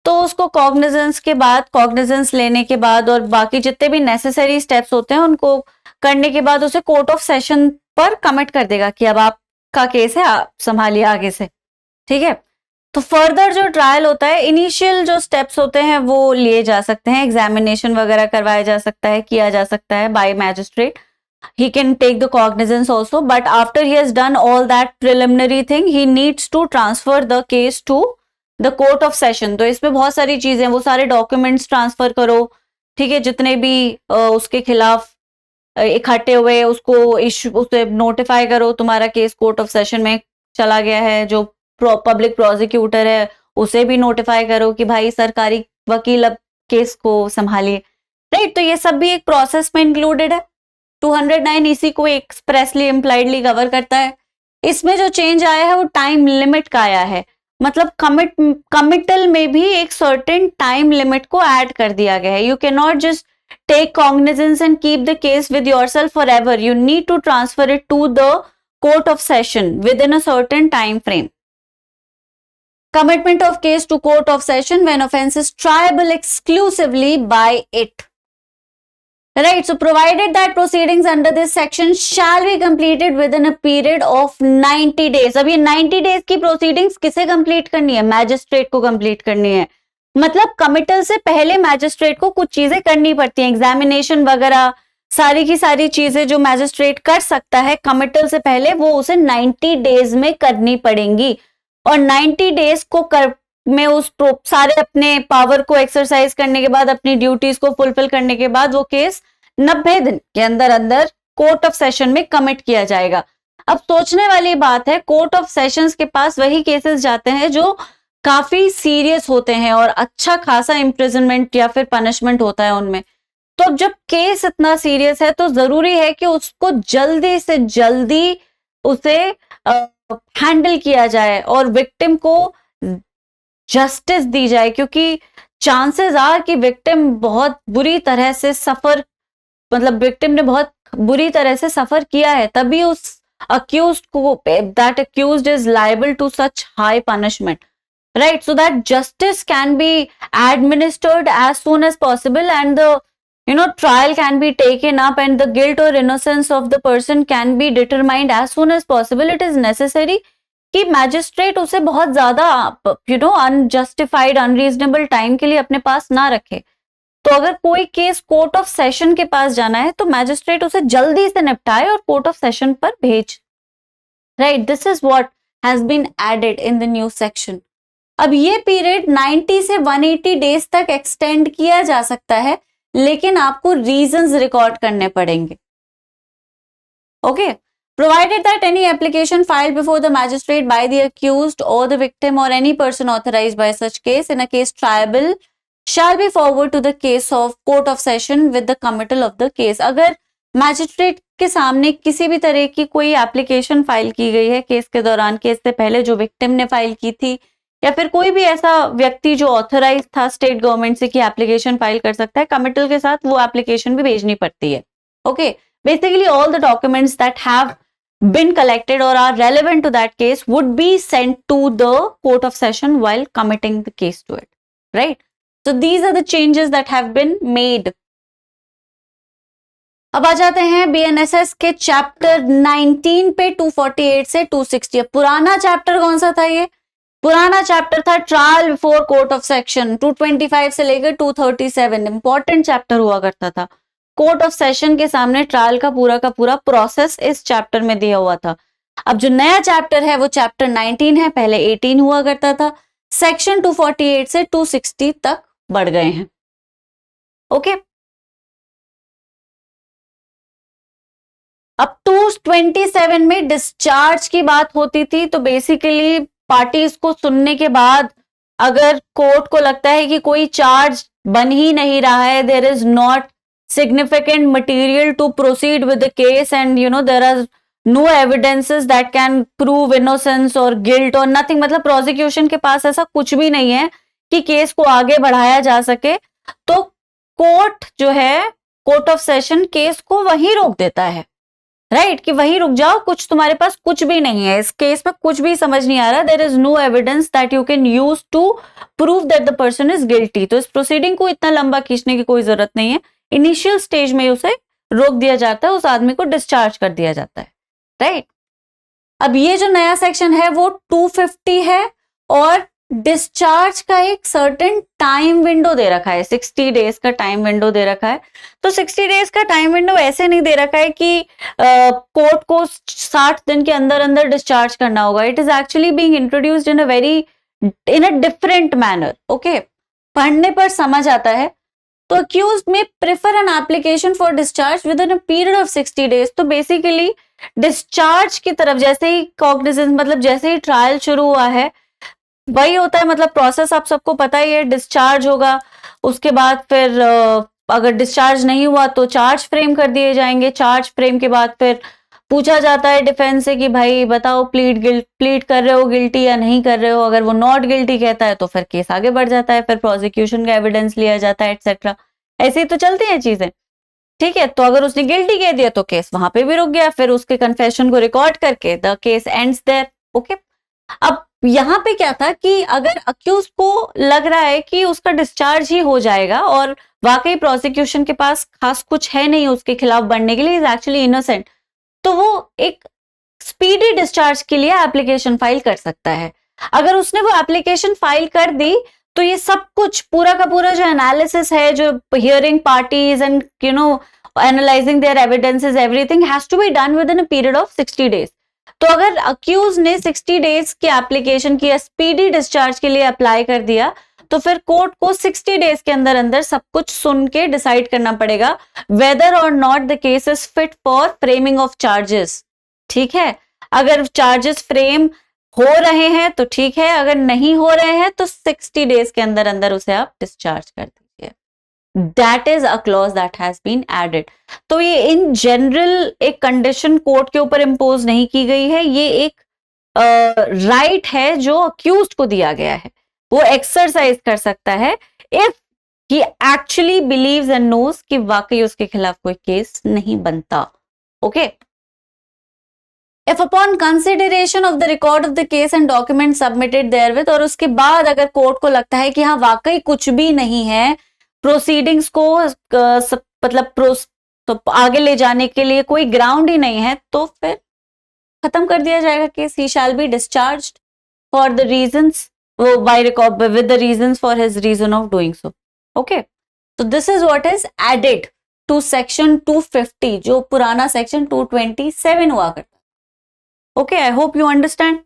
तो उसको कॉग्निजेंस के बाद, कॉग्निजेंस लेने के बाद और बाकी जितने भी नेसेसरी स्टेप्स होते हैं उनको करने के बाद उसे कोर्ट ऑफ सेशन पर कमिट कर देगा कि अब आपका केस है, आप संभालिए आगे से, ठीक है। तो फर्दर जो ट्रायल होता है, इनिशियल जो स्टेप्स होते हैं वो लिए जा सकते हैं, एग्जामिनेशन वगैरह करवाया जा सकता है, किया जा सकता है bye magistrate. He can take the cognizance also, but after he has done all that preliminary thing, he needs to transfer the case to the court of session. तो इसमें बहुत सारी चीजें, वो सारे डॉक्यूमेंट्स ट्रांसफर करो, ठीक है, जितने भी उसके खिलाफ इकट्ठे हुए उसको उसे नोटिफाई करो, तुम्हारा केस कोर्ट ऑफ सेशन में चला गया है। जो पब्लिक प्रोसिक्यूटर है उसे भी नोटिफाई करो कि भाई सरकारी वकील अब केस को संभालिए, राइट। तो ये सब भी एक प्रोसेस में इंक्लूडेड है। 209 इसी को एक्सप्रेसली इम्प्लाइडली कवर करता है। इसमें जो चेंज आया है वो टाइम लिमिट का आया है, मतलब कमिटल में भी एक सर्टेन टाइम लिमिट को ऐड कर दिया गया है। You can not just take cognizance and keep the case with yourself forever, you need to transfer it to the court of session with in a certain time frame. Commitment of case to court of session when offence is triable exclusively by it. Right, so provided that proceedings under this section shall be completed within a period of 90 days. अब ये 90 days की proceedings किसे complete करनी है? Magistrate को complete करनी है। मतलब कमिटल से पहले मैजिस्ट्रेट को कुछ चीजें करनी पड़ती हैं, एग्जामिनेशन वगैरह सारी की सारी चीजें जो मैजिस्ट्रेट कर सकता है कमिटल से पहले वो उसे 90 डेज में करनी पड़ेंगी। और 90 डेज को में उस सारे अपने पावर को एक्सरसाइज करने के बाद, अपनी ड्यूटीज को फुलफिल करने के बाद वो केस 90 दिन के अंदर अंदर कोर्ट ऑफ सेशन में कमिट किया जाएगा। अब सोचने वाली बात है, कोर्ट ऑफ सेशंस के पास वही केसेस जाते हैं जो काफी सीरियस होते हैं और अच्छा खासा इम्प्रिजनमेंट या फिर पनिशमेंट होता है उनमें। तो अब जब केस इतना सीरियस है तो जरूरी है कि उसको जल्दी से जल्दी उसे हैंडल किया जाए और विक्टिम को जस्टिस दी जाए, क्योंकि चांसेस आर कि विक्टिम बहुत बुरी तरह से सफर, मतलब विक्टिम ने बहुत बुरी तरह से सफर किया है, तभी उस अक्यूज्ड को, that accused is liable to such high punishment, right? So that justice can be administered as soon as possible and the trial can be taken up and the guilt or innocence of the person can be determined as soon as possible. It is necessary कि magistrate उसे बहुत ज्यादा unjustified unreasonable time के लिए अपने पास ना रखे। तो अगर कोई केस कोर्ट ऑफ सेशन के पास जाना है तो मैजिस्ट्रेट उसे जल्दी से निपटाए और कोर्ट ऑफ सेशन पर भेज, right. This is what has been added in the new section. अब ये पीरियड 90 से 180 डेज तक एक्सटेंड किया जा सकता है, लेकिन आपको रीजंस रिकॉर्ड करने पड़ेंगे. Okay. Provided that any application filed before the magistrate by the accused or the victim or any person authorized by such case in a case triable shall be forwarded to the case of court of session with the committal of the case. अगर magistrate के सामने किसी भी तरह की कोई application file की गई है केस के दौरान, केस से पहले जो विक्टिम ने फाइल की थी, या फिर कोई भी ऐसा व्यक्ति जो ऑथराइज था स्टेट गवर्नमेंट से कि एप्लीकेशन फाइल कर सकता है, कमिटल के साथ वो एप्लीकेशन भी भेजनी पड़ती है. Okay. Basically all the documents that have been collected or are relevant to that case would be sent to the court of session while committing the case to it, right? So these are the changes that have been made. अब आ जाते हैं BNSS के chapter 19 पे 248 से 260. पुराना chapter कौन सा था? ये पुराना चैप्टर था trial before court of section. 225 से लेकर 237 इंपॉर्टेंट चैप्टर हुआ करता था. कोर्ट ऑफ सेशन के सामने ट्रायल का पूरा प्रोसेस इस चैप्टर में दिया हुआ था. अब जो नया चैप्टर है वो चैप्टर 19 है, पहले 18 हुआ करता था. सेक्शन 248 से 260 तक बढ़ गए हैं. ओके. अब 227 में डिस्चार्ज की बात होती थी. तो बेसिकली पार्टीज को सुनने के बाद अगर कोर्ट को लगता है कि कोई चार्ज बन ही नहीं रहा है, there is not significant material to proceed with the case and there are no evidences that can prove innocence or guilt or nothing, मतलब प्रोसिक्यूशन के पास ऐसा कुछ भी नहीं है कि केस को आगे बढ़ाया जा सके, तो कोर्ट जो है कोर्ट ऑफ सेशन केस को वहीं रोक देता है. राइट कि वहीं रुक जाओ, कुछ तुम्हारे पास कुछ भी नहीं है, इस केस में कुछ भी समझ नहीं आ रहा, there is no evidence that you can use to prove that the person is guilty. तो इस प्रोसीडिंग को इतना लंबा खींचने की कोई जरूरत नहीं है. इनिशियल स्टेज में उसे रोक दिया जाता है, उस आदमी को डिस्चार्ज कर दिया जाता है. राइट. अब ये जो नया सेक्शन है वो 250 है और डिस्चार्ज का एक सर्टेन टाइम विंडो दे रखा है. 60 डेज का टाइम विंडो दे रखा है. तो 60 डेज का टाइम विंडो ऐसे नहीं दे रखा है कि कोर्ट को 60 दिन के अंदर अंदर डिस्चार्ज करना होगा. It is actually being introduced in a different manner. Okay. पढ़ने पर समझ आता है. तो अक्यूज्ड में prefer an application for discharge with in a period of 60 days. तो बेसिकली डिस्चार्ज की तरफ जैसे ही कॉग्निजेंस मतलब जैसे ही ट्रायल शुरू हुआ है वही होता है. मतलब प्रोसेस आप सबको पता ही है. डिस्चार्ज होगा, उसके बाद फिर अगर डिस्चार्ज नहीं हुआ तो चार्ज फ्रेम कर दिए जाएंगे. चार्ज फ्रेम के बाद फिर पूछा जाता है डिफेंस से कि भाई बताओ प्लीड कर रहे हो गिल्टी या नहीं कर रहे हो. अगर वो नॉट गिल्टी कहता है तो फिर केस आगे बढ़ जाता है, फिर प्रोसिक्यूशन का एविडेंस लिया जाता है एक्सेट्रा. ऐसे ही तो चलती हैं चीजें. ठीक है. तो अगर उसने गिल्टी कह दिया तो केस वहां पे भी रुक गया, फिर उसके कन्फेशन को रिकॉर्ड करके the case ends there. Okay. अब यहाँ पे क्या था कि अगर अक्यूज को लग रहा है कि उसका डिस्चार्ज ही हो जाएगा और वाकई प्रोसिक्यूशन के पास खास कुछ है नहीं उसके खिलाफ बढ़ने के लिए, इज एक्चुअली इनोसेंट, तो वो एक स्पीडी डिस्चार्ज के लिए एप्लीकेशन फाइल कर सकता है. अगर उसने वो एप्लीकेशन फाइल कर दी तो ये सब कुछ पूरा का पूरा जो एनालिसिस है, जो hearing parties and analysing their evidences, everything has to be done with in a period of 60 days. तो अगर अक्यूज ने 60 डेज की एप्लीकेशन किया, स्पीडी डिस्चार्ज के लिए अप्लाई कर दिया, तो फिर कोर्ट को 60 डेज के अंदर अंदर सब कुछ सुन के डिसाइड करना पड़ेगा वेदर और not the case is fit for framing of charges. ठीक है. अगर चार्जेस फ्रेम हो रहे हैं तो ठीक है, अगर नहीं हो रहे हैं तो 60 डेज के अंदर अंदर उसे आप डिस्चार्ज कर दीजिए. That is a clause that has been added. तो ये इन जनरल एक कंडीशन कोर्ट के ऊपर इम्पोज नहीं की गई है, ये एक राइट है जो अक्यूज्ड को दिया गया है. वो एक्सरसाइज कर सकता है if he actually believes and knows कि वाकई उसके खिलाफ कोई केस नहीं बनता. Okay. If upon consideration of the record of the case and documents submitted therewith, और उसके बाद अगर कोर्ट को लगता है कि हाँ वाकई कुछ भी नहीं है, प्रोसीडिंग्स को मतलब तो आगे ले जाने के लिए कोई ग्राउंड ही नहीं है, तो फिर खत्म कर दिया जाएगा case. He shall be discharged for the reasons by record with the reasons for his reason of doing so. Okay. So this is what is added to section 250 जो पुराना section 227 हुआ करता. Okay, I hope you understand.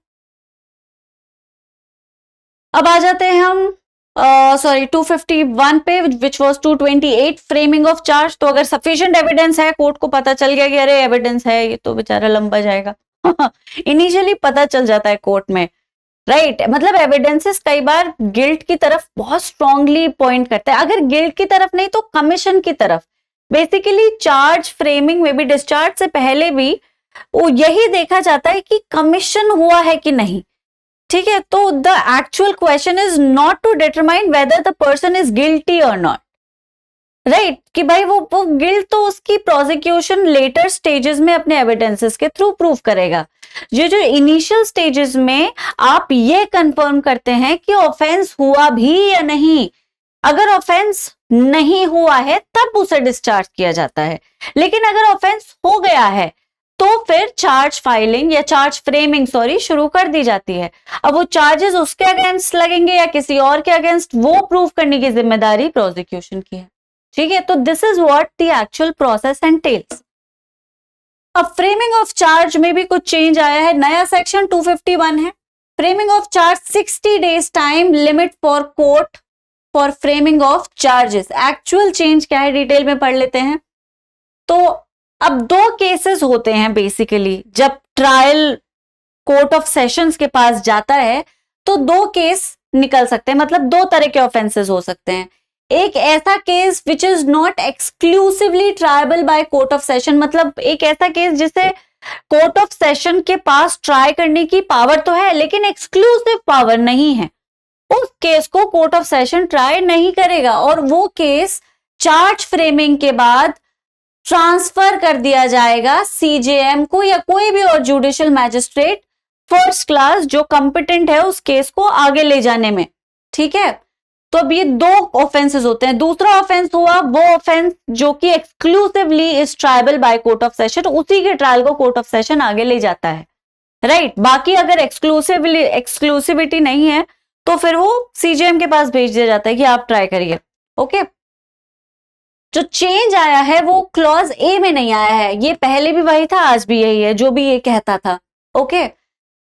अब आ जाते हैं हम sorry 251 पे which was 228 framing of charge. तो अगर सफिशिएंट एविडेंस है, कोर्ट को पता चल गया कि अरे एविडेंस है, ये तो बेचारा लंबा जाएगा इनिशियली पता चल जाता है कोर्ट में, राइट मतलब एविडेंसेस कई बार गिल्ट की तरफ बहुत स्ट्रांगली पॉइंट करते हैं, अगर गिल्ट की तरफ नहीं तो कमीशन की तरफ। बेसिकली चार्ज फ्रेमिंग में भी, डिस्चार्ज से पहले भी वो यही देखा जाता है कि कमीशन हुआ है कि नहीं, ठीक है। तो the actual question is not to determine whether the person is guilty और नॉट, राइट कि भाई वो गिल्ट तो उसकी प्रोसिक्यूशन लेटर स्टेजेस में अपने एविडेंसेस के थ्रू प्रूव करेगा। ये जो इनिशियल स्टेजेस में आप ये कंफर्म करते हैं कि ऑफेंस हुआ भी या नहीं, अगर ऑफेंस नहीं हुआ है तब उसे डिस्चार्ज किया जाता है, लेकिन अगर ऑफेंस हो गया है तो फिर चार्ज फाइलिंग या चार्ज फ्रेमिंग शुरू कर दी जाती है। अब वो चार्जेस उसके अगेंस्ट लगेंगे या किसी और के अगेंस्ट, वो प्रूव करने की जिम्मेदारी प्रोसिक्यूशन की है, ठीक है। तो this is what the actual process एंटेल्स। अब फ्रेमिंग ऑफ चार्ज में भी कुछ चेंज आया है, नया सेक्शन 251 है। Framing of charge 60 days time limit for court for framing of charges. Actual change क्या है डिटेल में पढ़ लेते हैं। तो अब दो केसेस होते हैं बेसिकली, जब ट्रायल कोर्ट ऑफ सेशंस के पास जाता है तो दो केस निकल सकते हैं, मतलब दो तरह के ऑफेंसेस हो सकते हैं। एक ऐसा case which is not exclusively tribal by court of session, मतलब एक ऐसा केस जिसे कोर्ट ऑफ सेशन के पास ट्राई करने की पावर तो है लेकिन एक्सक्लूसिव पावर नहीं है, उस केस को कोर्ट ऑफ सेशन ट्राई नहीं करेगा और वो केस चार्ज फ्रेमिंग के बाद ट्रांसफर कर दिया जाएगा सीजेएम को या कोई भी और जुडिशियल मैजिस्ट्रेट फर्स्ट क्लास जो कॉम्पिटेंट है उस केस को आगे ले जाने में, ठीक है। तो अब ये दो ऑफेंसेस होते हैं। दूसरा ऑफेंस हुआ वो ऑफेंस जो कि exclusively is tribal by court of session, उसी के ट्रायल को कोर्ट ऑफ सेशन आगे ले जाता है, राइट। बाकी अगर एक्सक्लूसिविटी नहीं है तो फिर वो सीजेएम के पास भेज दिया जाता है कि आप ट्राई करिए, ओके। जो चेंज आया है वो क्लॉज ए में नहीं आया है, ये पहले भी वही था आज भी यही है जो भी ये कहता था, ओके।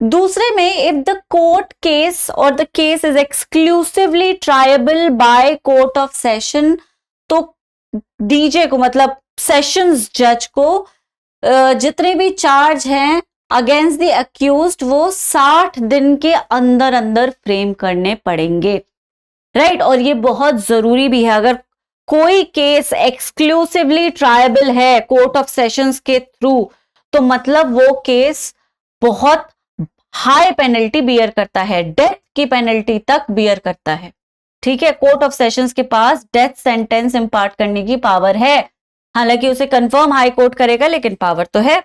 दूसरे में इफ द कोर्ट केस और the case is exclusively tribal by court of session, तो डीजे को मतलब सेशंस जज को जितने भी चार्ज हैं अगेंस्ट द अक्यूज्ड वो 60 दिन के अंदर अंदर फ्रेम करने पड़ेंगे, राइट। और ये बहुत जरूरी भी है, अगर कोई केस एक्सक्लूसिवली ट्रायबल है कोर्ट ऑफ सेशंस के थ्रू तो मतलब वो केस बहुत हाई पेनल्टी बियर करता है, डेथ की पेनल्टी तक बियर करता है, ठीक है। कोर्ट ऑफ सेशंस के पास डेथ सेंटेंस इंपार्ट करने की पावर है, हालांकि उसे कंफर्म हाई कोर्ट करेगा लेकिन पावर तो है,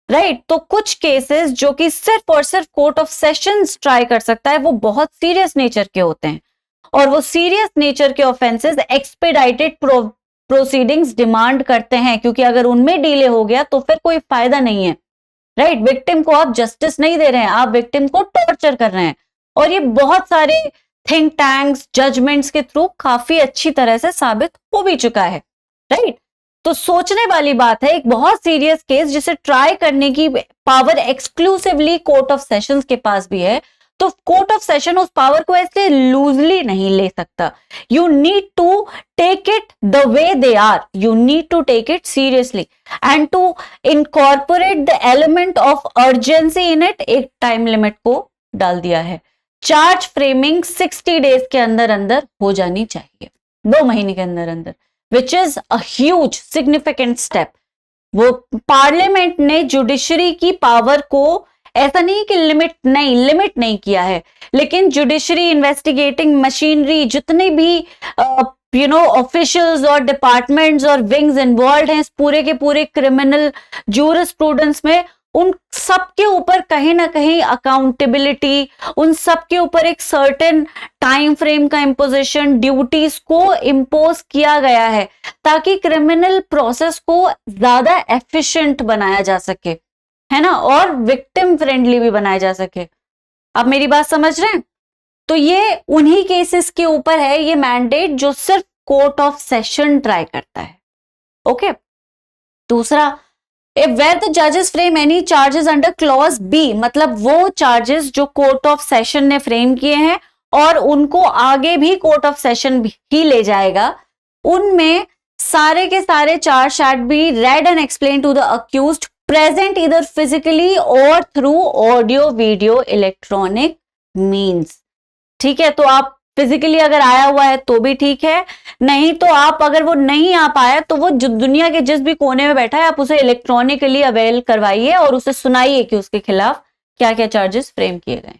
राइट। तो कुछ केसेस जो कि सिर्फ और सिर्फ कोर्ट ऑफ सेशंस ट्राई कर सकता है वो बहुत सीरियस नेचर के होते हैं और वो सीरियस नेचर के ऑफेंसेस एक्सपेडाइटेड प्रोसीडिंग्स डिमांड करते हैं, क्योंकि अगर उनमें डिले हो गया तो फिर कोई फायदा नहीं है, राइट। विक्टिम को आप जस्टिस नहीं दे रहे हैं, आप विक्टिम को टॉर्चर कर रहे हैं और ये बहुत सारे थिंक टैंक्स जजमेंट्स के थ्रू काफी अच्छी तरह से साबित हो भी चुका है, राइट। तो सोचने वाली बात है, एक बहुत सीरियस केस जिसे ट्राई करने की power exclusively court of sessions के पास भी है, तो कोर्ट ऑफ सेशन उस पावर को ऐसे लूजली नहीं ले सकता। You need to take it the way they are, you need to take it seriously and to incorporate the element of urgency in it. एक टाइम लिमिट को डाल दिया है, चार्ज फ्रेमिंग 60 डेज के अंदर अंदर हो जानी चाहिए, 2 महीने के अंदर अंदर, which is a huge significant step. वो पार्लियामेंट ने जुडिशरी की पावर को ऐसा नहीं कि लिमिट नहीं किया है, लेकिन जुडिशरी इन्वेस्टिगेटिंग मशीनरी जितने भी ऑफिशियल्स और डिपार्टमेंट्स और विंग्स इन्वॉल्व हैं इस पूरे के पूरे क्रिमिनल जूरिस्प्रूडेंस में, उन सबके ऊपर कहीं ना कहीं अकाउंटेबिलिटी, उन सबके ऊपर एक सर्टेन टाइम फ्रेम का इम्पोजिशन, ड्यूटीज को इम्पोज किया गया है ताकि क्रिमिनल प्रोसेस को ज्यादा एफिशिएंट बनाया जा सके, है ना, और विक्टिम फ्रेंडली भी बनाया जा सके। आप मेरी बात समझ रहे हैं? तो ये उन्हीं केसेस के ऊपर है ये मैंडेट जो सिर्फ कोर्ट ऑफ सेशन ट्राई करता है, ओके। दूसरा, इफ वेयर द जजेस frame any charges under clause B, मतलब वो चार्जेस जो कोर्ट ऑफ सेशन ने फ्रेम किए हैं और उनको आगे भी कोर्ट ऑफ सेशन ही ले जाएगा, उनमें सारे के सारे charge shall be read and explain to the accused present either physically or through audio video electronic means. ठीक है, तो आप फिजिकली अगर आया हुआ है तो भी ठीक है, नहीं तो आप अगर वो नहीं आ पाया तो वो दुनिया के जिस भी कोने में बैठा है आप उसे इलेक्ट्रॉनिकली अवेल करवाइए और उसे सुनाइए कि उसके खिलाफ क्या क्या चार्जेस फ्रेम किए गए।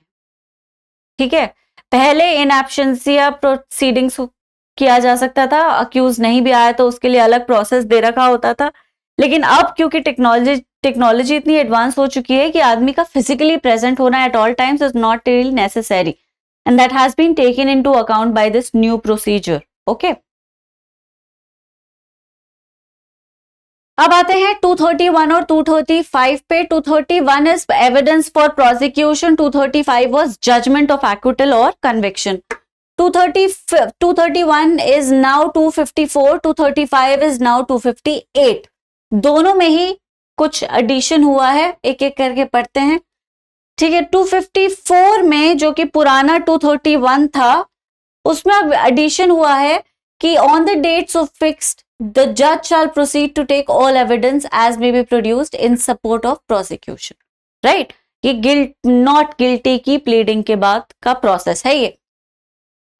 ठीक है, पहले इन एब्सेंशिया प्रोसीडिंग्स किया जा सकता था, अक्यूज नहीं भी आया तो उसके लिए अलग प्रोसेस दे रखा होता था, लेकिन अब क्योंकि टेक्नोलॉजी इतनी एडवांस हो चुकी है कि आदमी का फिजिकली प्रेजेंट होना at all times is not really necessary, and that has been taken into account by this new procedure. Okay. अब आते हैं 231 और 235 पे। 231 is evidence for prosecution, 235 was judgment of acquittal or conviction. 231 is now 254, 235 is now 258. दोनों में ही कुछ addition हुआ है, एक एक करके पढ़ते हैं। ठीक है, 254 में जो कि पुराना 231 था उसमें अब एडिशन हुआ है कि on the dates of fixed the जज shall proceed to take all evidence as may be produced in support of prosecution. Right, ये गिल्ट नॉट गिल्टी की प्लीडिंग के बाद का प्रोसेस है ये।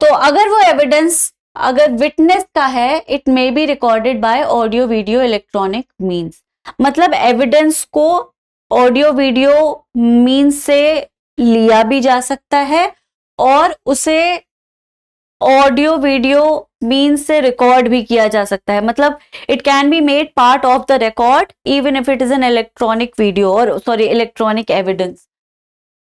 तो अगर वो एविडेंस अगर विटनेस का है it may be recorded by audio video electronic means, मतलब एविडेंस को ऑडियो वीडियो मीन्स से लिया भी जा सकता है और उसे ऑडियो वीडियो मीन्स से रिकॉर्ड भी किया जा सकता है, मतलब it can be made part of the record even if it is an electronic video और सॉरी इलेक्ट्रॉनिक एविडेंस।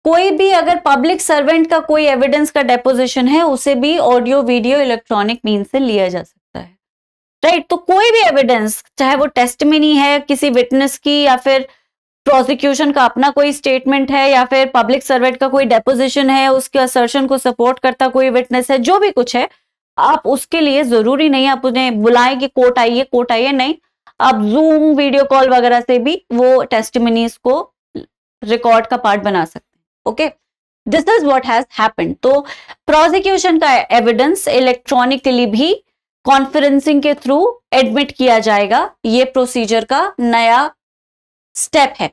कोई भी अगर पब्लिक सर्वेंट का कोई एविडेंस का डेपोजिशन है उसे भी ऑडियो वीडियो इलेक्ट्रॉनिक मीन्स से लिया जा सकता है। राइट, तो कोई भी एविडेंस चाहे वो टेस्टिमनी है किसी विटनेस की या फिर प्रोसिक्यूशन का अपना कोई स्टेटमेंट है या फिर पब्लिक सर्वेंट का कोई डेपोजिशन है, उसके असर्शन को सपोर्ट करता कोई विटनेस है, जो भी कुछ है, आप उसके लिए जरूरी नहीं आप उन्हें बुलाएं कि कोर्ट आइए, नहीं, आप जूम वीडियो कॉल वगैरह से भी वो टेस्टिमनीज को रिकॉर्ड का पार्ट बना सकते हैं। Okay, this is what has happened. तो प्रोसिक्यूशन का एविडेंस इलेक्ट्रॉनिकली भी कॉन्फ्रेंसिंग के थ्रू एडमिट किया जाएगा, ये प्रोसीजर का नया स्टेप है।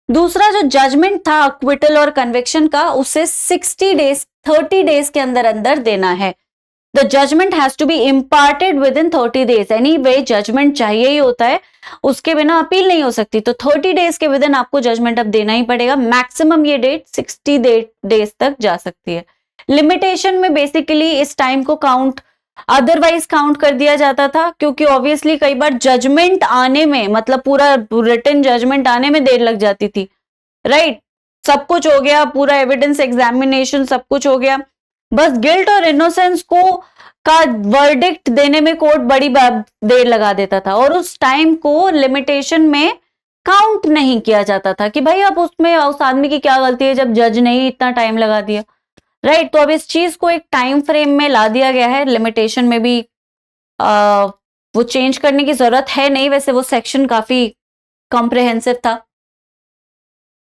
दूसरा जो जजमेंट था अक्विटल और कन्विक्शन का उसे 30 डेज के अंदर अंदर देना है। The judgment has to be imparted with in 30 days. Anyway judgment चाहिए ही होता है, उसके बिना अपील नहीं हो सकती, तो 30 डेज के विद इन आपको जजमेंट अब देना ही पड़ेगा। मैक्सिमम ये डेट 60 डेज तक जा सकती है। लिमिटेशन में बेसिकली इस टाइम को काउंट अदरवाइज काउंट कर दिया जाता था क्योंकि ऑब्वियसली कई बार जजमेंट आने में मतलब पूरा रिटन जजमेंट आने में देर लग जाती थी। राइट, सब कुछ हो गया, पूरा एविडेंस एग्जामिनेशन सब कुछ हो गया, बस गिल्ट और इनोसेंस को का वर्डिक्ट देने में कोर्ट बड़ी देर लगा देता था और उस टाइम को लिमिटेशन में काउंट नहीं किया जाता था कि भाई अब उसमें उस आदमी की क्या गलती है जब जज ने ही इतना टाइम लगा दिया। राइट, तो अब इस चीज को एक टाइम फ्रेम में ला दिया गया है। लिमिटेशन में भी वो चेंज करने की जरूरत है नहीं, वैसे वो सेक्शन काफी कॉम्प्रिहेंसिव था।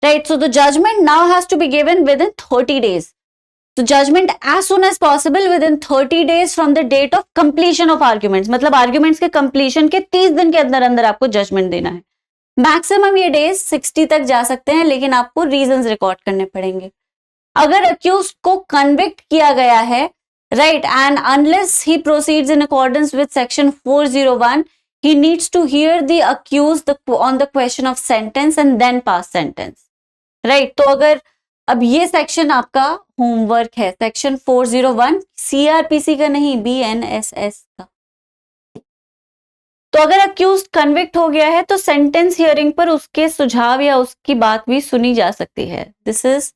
Right, so the judgment now has to be given with in 30 days. तो judgment as soon as possible with in 30 days from the date of completion of arguments, मतलब आर्ग्यूमेंट्स के कंप्लीशन के 30 दिन के अंदर अंदर आपको जजमेंट देना है। मैक्सिमम ये डेज 60 तक जा सकते हैं, लेकिन आपको रीजंस रिकॉर्ड करने पड़ेंगे। अगर अक्यूज्ड को कन्विक्ट किया गया है, right, and unless he proceeds in accordance with section 401 he needs to hear the accused on the question of sentence and then pass sentence. Right, तो अगर अब ये सेक्शन आपका होमवर्क है, सेक्शन 401 सीआरपीसी का नहीं, BNSS का। तो अगर अक्यूज्ड कन्विक्ट हो गया है तो सेंटेंस हियरिंग पर उसके सुझाव या उसकी बात भी सुनी जा सकती है। This is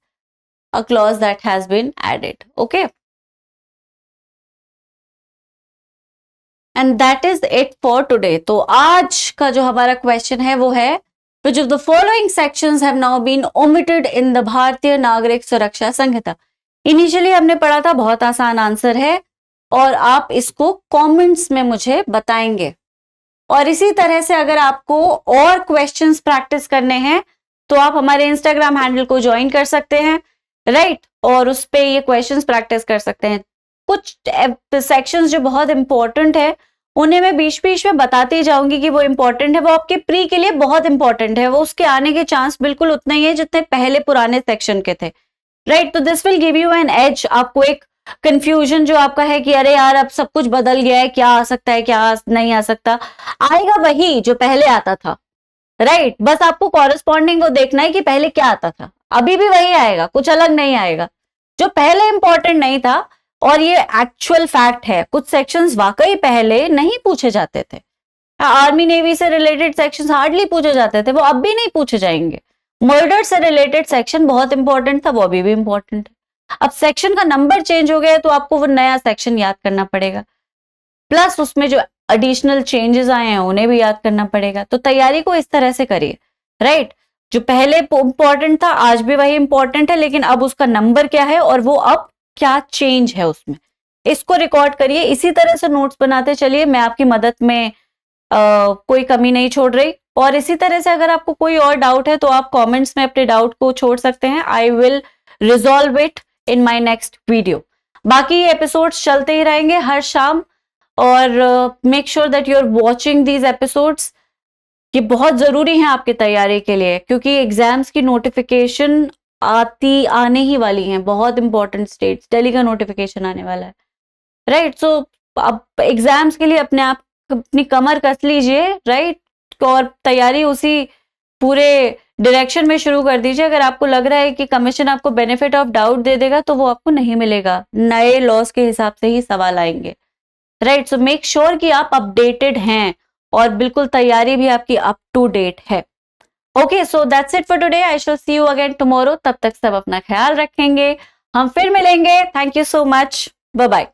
a clause that has been added. Okay, and that is it for today. तो आज का जो हमारा क्वेश्चन है वो है which of the following sections have now been omitted in the भारतीय नागरिक सुरक्षा संहिता। इनिशियली हमने पढ़ा था, बहुत आसान आंसर है और आप इसको कमेंट्स में मुझे बताएंगे। और इसी तरह से अगर आपको और क्वेश्चंस प्रैक्टिस करने हैं तो आप हमारे इंस्टाग्राम हैंडल को ज्वाइन कर सकते हैं। राइट, और उस पे ये क्वेश्चंस प्रैक्टिस कर सकते हैं। कुछ सेक्शंस जो बहुत इंपॉर्टेंट है उन्हें मैं बीच बीच में बताती जाऊंगी कि वो इंपॉर्टेंट है, वो आपके प्री के लिए बहुत इंपॉर्टेंट है, वो उसके आने के चांस बिल्कुल उतने ही है जितने पहले पुराने सेक्शन के थे। राइट, तो this will give you an edge. आपको एक कंफ्यूजन जो आपका है कि अरे यार अब सब कुछ बदल गया है, क्या आ सकता है क्या नहीं आ सकता, आएगा वही जो पहले आता था। राइट, बस आपको कॉरेस्पॉन्डिंग वो देखना है कि पहले क्या आता था, अभी भी वही आएगा, कुछ अलग नहीं आएगा। जो पहले इंपॉर्टेंट नहीं था, और ये एक्चुअल फैक्ट है, कुछ सेक्शंस वाकई पहले नहीं पूछे जाते थे। आर्मी नेवी से रिलेटेड सेक्शंस हार्डली पूछे जाते थे, वो अब भी नहीं पूछे जाएंगे। मर्डर से रिलेटेड सेक्शन बहुत इंपॉर्टेंट था, वो अभी भी इंपॉर्टेंट है। अब सेक्शन का नंबर चेंज हो गया तो आपको वो नया सेक्शन याद करना पड़ेगा, प्लस उसमें जो एडिशनल चेंजेस आए हैं उन्हें भी याद करना पड़ेगा। तो तैयारी को इस तरह से करिए। राइट, जो पहले इंपॉर्टेंट था आज भी वही इंपॉर्टेंट है, लेकिन अब उसका नंबर क्या है और वो अब क्या चेंज है उसमें, इसको रिकॉर्ड करिए। इसी तरह से नोट्स बनाते चलिए, मैं आपकी मदद में कोई कमी नहीं छोड़ रही। और इसी तरह से अगर आपको कोई और डाउट है तो आप कमेंट्स में अपने डाउट को छोड़ सकते हैं। I will resolve it in my next video. बाकी एपिसोड्स चलते ही रहेंगे हर शाम, और make sure that you are watching these episodes. ये बहुत जरूरी है आपकी तैयारी के लिए, क्योंकि एग्जाम्स की नोटिफिकेशन आने ही वाली हैं। बहुत इंपॉर्टेंट स्टेट्स, दिल्ली का नोटिफिकेशन आने वाला है। राइट, सो अब एग्जाम्स के लिए अपने आप अपनी कमर कस लीजिए। राइट, और तैयारी उसी पूरे डायरेक्शन में शुरू कर दीजिए। अगर आपको लग रहा है कि कमीशन आपको बेनिफिट ऑफ डाउट दे देगा तो वो आपको नहीं मिलेगा, नए लॉस के हिसाब से ही सवाल आएंगे। राइट, सो मेक श्योर कि आप अपडेटेड हैं और बिल्कुल तैयारी भी आपकी अप टू डेट है। Okay, so that's it for today. I shall see you again tomorrow. तब तक सब अपना ख्याल रखेंगे, हम फिर मिलेंगे। Thank you so much, bye bye.